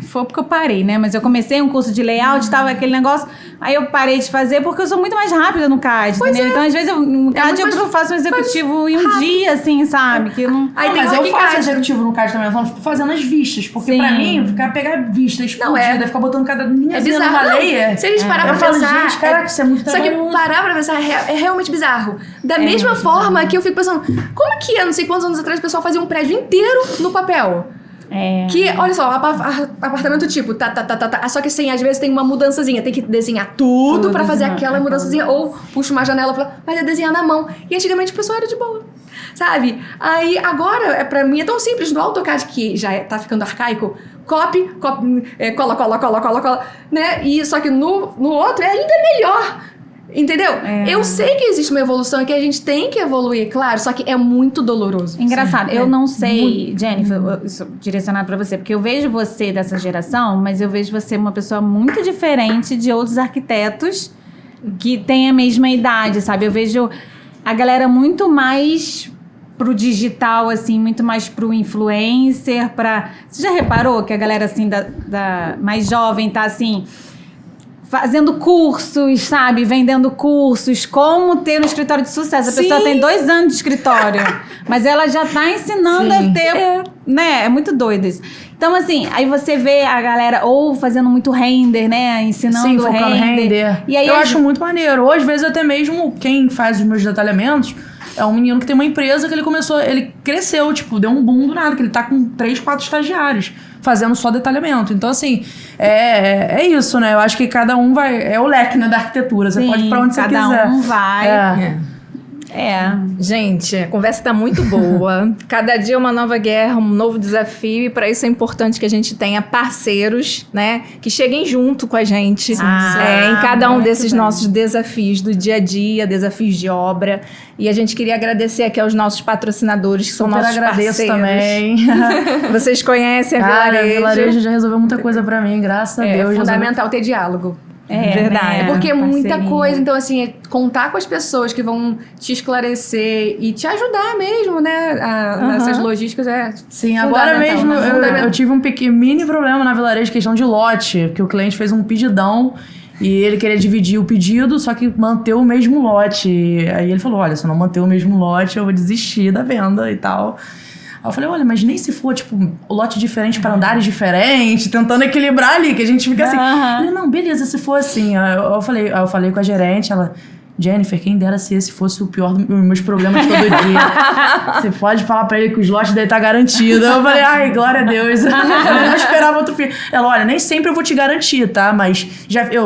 foi porque eu parei, né? Mas eu comecei um curso de layout, tava aquele negócio, aí eu parei de fazer porque eu sou muito mais rápida no CAD, entendeu? Então, às vezes, no CAD eu faço um executivo em um dia, assim, sabe? Que não... Mas eu faço executivo no CAD também, eu só fico fazendo as vistas, porque pra mim, pegar vistas explodida, ficar botando cada linhazinha numa layer. Se a gente parar pra pensar... Gente, caraca, isso é muito trabalhoso. Só que parar pra pensar é realmente bizarro. Da mesma forma que eu fico pensando, como que não sei quantos anos atrás o pessoal fazia um prédio inteiro no papel? Que, olha só, apartamento tipo, só que assim, às vezes tem uma mudançazinha, tem que desenhar tudo pra fazer aquela mudançazinha, ou puxa uma janela pra desenhar na mão. E antigamente o pessoal era de boa, sabe? Aí, agora, pra mim é tão simples, no AutoCAD, que já tá ficando arcaico, copy, cola, né? E só que no outro é ainda melhor. Entendeu? Eu sei que existe uma evolução e que a gente tem que evoluir, claro, só que é muito doloroso. Engraçado, eu não sei, Jennifer, isso direcionado pra você, porque eu vejo você dessa geração, mas eu vejo você uma pessoa muito diferente de outros arquitetos que têm a mesma idade, sabe? Eu vejo a galera muito mais pro digital, assim, muito mais pro influencer, pra... Você já reparou que a galera, assim, da mais jovem tá, assim... fazendo cursos, sabe? Vendendo cursos, como ter um escritório de sucesso. A pessoa tem 2 anos de escritório, mas ela já tá ensinando a ter, né? É muito doido isso. Então, assim, aí você vê a galera ou fazendo muito render, né? Ensinando render. E aí eu acho muito maneiro. Ou, às vezes, até mesmo quem faz os meus detalhamentos é um menino que tem uma empresa que ele cresceu, tipo, deu um boom do nada, que ele tá com 3, 4 estagiários fazendo só detalhamento. Então, assim, é isso, né? Eu acho que cada um vai... É o leque, né, da arquitetura. Você pode ir pra onde você quiser. Cada um vai. Gente, a conversa tá muito boa. Cada dia uma nova guerra, um novo desafio. E para isso é importante que a gente tenha parceiros, né? Que cheguem junto com a gente em cada um desses nossos desafios do dia a dia, desafios de obra. E a gente queria agradecer aqui aos nossos patrocinadores, que são nossos parceiros. Também. Vocês conhecem a Vilarejo. A Vilarejo já resolveu muita coisa pra mim, graças a Deus. É fundamental ter diálogo. Verdade. Né? Porque é muita coisa, então assim, é contar com as pessoas que vão te esclarecer e te ajudar mesmo, né? Nessas logísticas Sim, agora mesmo eu tive um mini problema na Vilarejo, questão de lote, que o cliente fez um pedidão e ele queria dividir o pedido, só que manter o mesmo lote. Aí ele falou, olha, se eu não manter o mesmo lote, eu vou desistir da venda e tal. Aí eu falei, olha, mas nem se for, tipo, lote diferente para andares diferentes, tentando equilibrar ali, que a gente fica assim. Ele, não, beleza, se for assim. Aí eu falei com a gerente, ela... Jennifer, quem dera se esse fosse o pior dos meus problemas todo dia. Você pode falar pra ele que os lotes dele tá garantido. Eu falei, ai, glória a Deus. Eu não esperava outro filho. Ela, olha, nem sempre eu vou te garantir, tá? Mas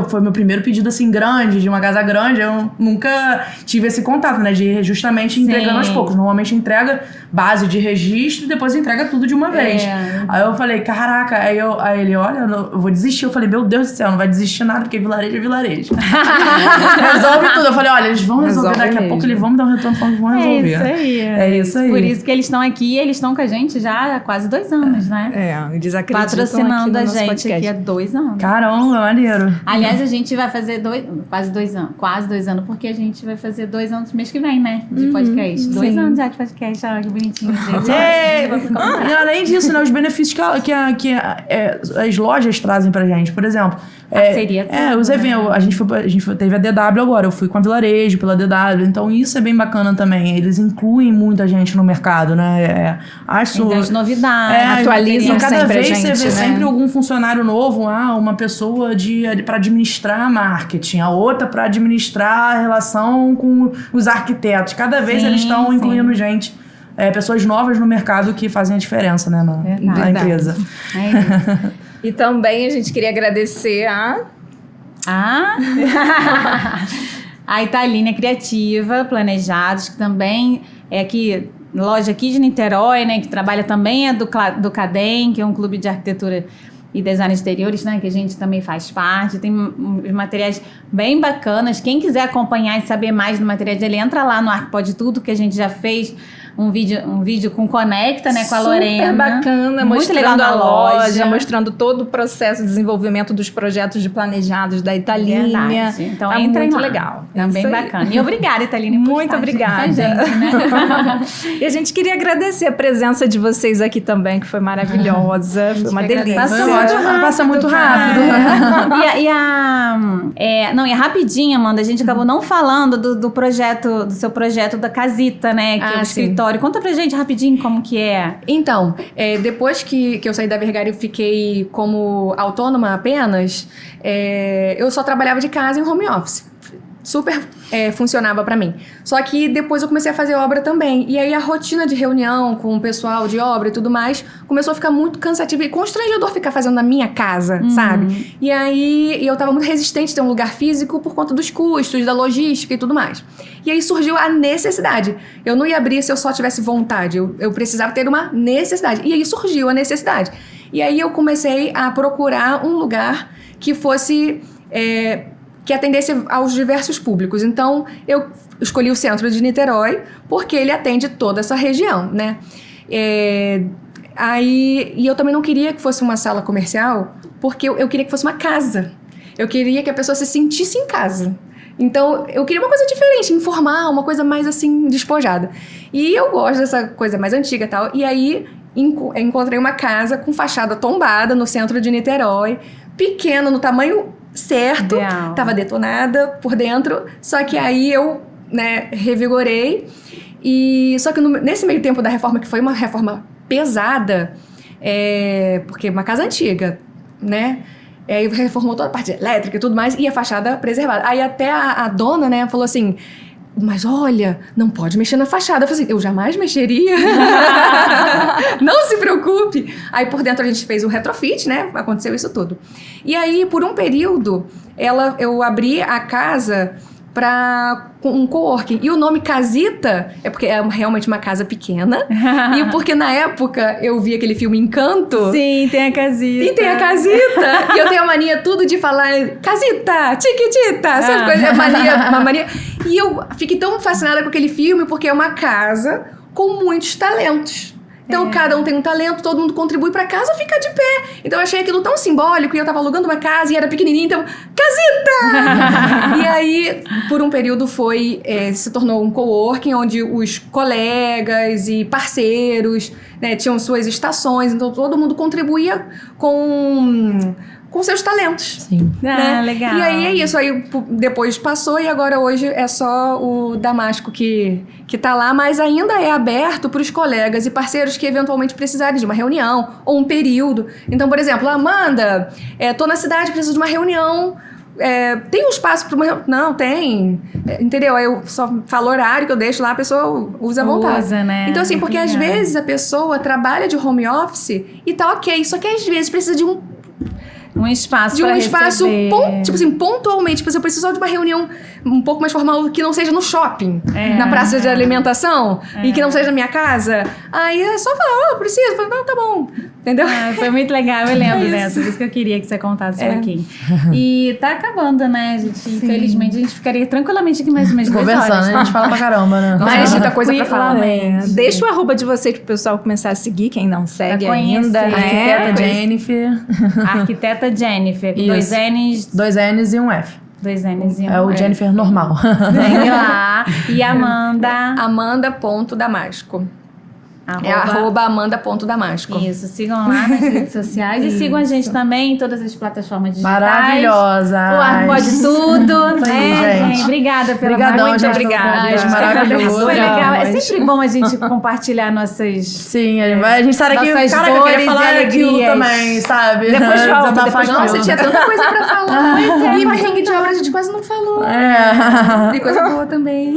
foi meu primeiro pedido, assim, grande, de uma casa grande. Eu nunca tive esse contato, né? De ir justamente entregando aos poucos. Normalmente entrega base de registro e depois entrega tudo de uma vez. Aí eu falei, caraca. Aí ele, olha, eu vou desistir. Eu falei, meu Deus do céu, não vai desistir nada, porque vilarejo é vilarejo. Resolve tudo. Eu falei, olha, eles vão resolver daqui a pouco, eles vão me dar um retorno falando que vão resolver. É isso aí. Por isso que eles estão aqui, eles estão com a gente já há quase 2 anos, né? Eles acreditam patrocinando aqui no a gente podcast. aqui há 2 anos. Caramba, maneiro. Aliás, a gente vai fazer quase 2 anos, porque a gente vai fazer 2 anos no mês que vem, né? De podcast. 2 anos já de podcast, olha que bonitinho, gente. E além disso, né, os benefícios que as lojas trazem pra gente, por exemplo. Parceria. Os eventos. A gente teve a DW agora, eu fui com a Vilarejo pela DW, então isso é bem bacana também. Eles incluem muita gente no mercado, né? As novidades. Atualizam cada sempre vez a gente, você vê né? sempre algum funcionário novo, uma pessoa para administrar marketing, a outra para administrar a relação com os arquitetos. Cada vez eles estão incluindo gente. Pessoas novas no mercado que fazem a diferença, né? Na empresa. É isso. E também a gente queria agradecer a Italínia Criativa Planejados, que também é aqui, loja aqui de Niterói, né? Que trabalha também do CADEM, que é um clube de arquitetura e design de exteriores, né? Que a gente também faz parte. Tem uns materiais bem bacanas. Quem quiser acompanhar e saber mais do material dele, entra lá no Arc Pode Tudo, que a gente já fez um vídeo com Conecta, né, com a Lorena. Super bacana, Muito legal mostrando na a loja, loja. mostrando todo o processo de desenvolvimento dos projetos de planejados da Italine. Verdade. Então, tá entrem muito lá. legal. Também Isso aí. bacana. E obrigada, Italine, por Muito estar junto com a obrigada. gente, né? E a gente queria agradecer a presença de vocês aqui também, que foi maravilhosa. Foi uma que delícia. agradece. Passa muito rápido. E rapidinho, Amanda, a gente acabou não falando do seu projeto da Casita, né? Que é o sim. escritório. Conta pra gente rapidinho como que é. Então, depois que eu saí da Vergara e fiquei como autônoma apenas, eu só trabalhava de casa em home office. Super funcionava pra mim. Só que depois eu comecei a fazer obra também. E aí a rotina de reunião com o pessoal de obra e tudo mais começou a ficar muito cansativa e constrangedor ficar fazendo na minha casa, sabe? E aí eu tava muito resistente a ter um lugar físico por conta dos custos, da logística e tudo mais. E aí surgiu a necessidade. Eu não ia abrir se eu só tivesse vontade. Eu precisava ter uma necessidade. E aí surgiu a necessidade. E aí eu comecei a procurar um lugar que fosse... que atendesse aos diversos públicos. Então, eu escolhi o centro de Niterói, porque ele atende toda essa região, né? E eu também não queria que fosse uma sala comercial, porque eu queria que fosse uma casa. Eu queria que a pessoa se sentisse em casa. Então, eu queria uma coisa diferente, informal, uma coisa mais, assim, despojada. E eu gosto dessa coisa mais antiga e tal. E aí, encontrei uma casa com fachada tombada no centro de Niterói, pequena, no tamanho certo, Ideal. tava detonada por dentro, só que aí eu, revigorei, e só que nesse meio tempo da reforma, que foi uma reforma pesada, porque é uma casa antiga, né, aí reformou toda a parte elétrica e tudo mais, e a fachada preservada. Aí até a dona, né, falou assim: mas olha, não pode mexer na fachada. Eu falei assim, eu jamais mexeria. Não se preocupe. Aí por dentro a gente fez o retrofit, né? Aconteceu isso tudo. E aí, por um período, eu abri a casa para um coworking. E o nome Casita é porque é realmente uma casa pequena. E porque na época eu vi aquele filme Encanto. Sim, tem a Casita. E tem a Casita. E eu tenho a mania tudo de falar Casita, Chiquitita, essas coisas. É uma mania. E eu fiquei tão fascinada com aquele filme porque é uma casa com muitos talentos. Então, cada um tem um talento, todo mundo contribui pra casa ficar de pé. Então, eu achei aquilo tão simbólico. E eu tava alugando uma casa e era pequenininha, então... Casita! E aí, por um período, se tornou um coworking, onde os colegas e parceiros, né, tinham suas estações. Então, todo mundo contribuía com seus talentos. Sim. Ah, legal. E aí é isso. Aí depois passou e agora hoje é só o Damasco que tá lá, mas ainda é aberto para os colegas e parceiros que eventualmente precisarem de uma reunião ou um período. Então, por exemplo, Amanda, tô na cidade, preciso de uma reunião. Tem um espaço para uma reunião? Não, tem. Entendeu? Aí eu só falo horário que eu deixo lá, a pessoa usa à vontade. Usa, né? Então, assim, porque às vezes a pessoa trabalha de home office e tá ok, só que às vezes precisa de um espaço de pra um espaço, receber. tipo assim, pontualmente. Tipo, eu preciso só de uma reunião um pouco mais formal que não seja no shopping, na praça de alimentação, e que não seja na minha casa. Aí é só falar, preciso. Eu falo, não, tá bom. Entendeu? Foi muito legal, eu lembro dessa. Por isso que eu queria que você contasse um pouquinho. E tá acabando, né, gente? Infelizmente, a gente ficaria tranquilamente aqui mais umas 2 horas. Conversando, a gente fala pra caramba, né? Mas muita coisa pra falar. Deixa o arroba de vocês pro pessoal começar a seguir, quem não segue Pra ainda. conhecer. Arquiteta Jennifer. Arquiteta Jennifer, com 2 N's. 2 N's e um F. 2 N's e um É o Jennifer normal. Segue lá. E Amanda. Amanda.damasco. É @amanda.damasco. Isso, sigam lá nas redes sociais e sigam a gente também em todas as plataformas digitais. Maravilhosa. O Ar Pode Tudo, Isso aí, né, gente. Obrigada pela Obrigadão, Muito gente, obrigada. pelo convite maravilhoso. Foi legal. É Mas- sempre bom a gente compartilhar nossas... Sim, a gente sai daqui, Nossas caraca, eu queria dores falar e aquilo alegrias. também, sabe? Depois volta, Desabafar depois aquilo. Nossa, tinha tanta coisa pra falar. E perrengue de obra a gente quase não falou. Tem coisa boa também.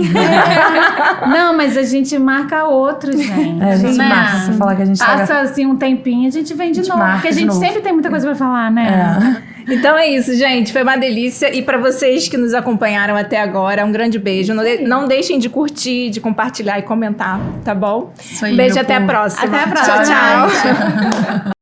Não, mas a gente marca outros, gente. A gente né? marca, se falar que a gente Passa assim um tempinho, a gente vem de novo. marca Porque a de gente novo. sempre tem muita coisa pra falar, né? Então é isso, gente. Foi uma delícia. E pra vocês que nos acompanharam até agora, um grande beijo. Não deixem de curtir, de compartilhar e comentar, tá bom? Isso aí, Um beijo, meu até a povo. próxima. Até a próxima. Tchau, tchau.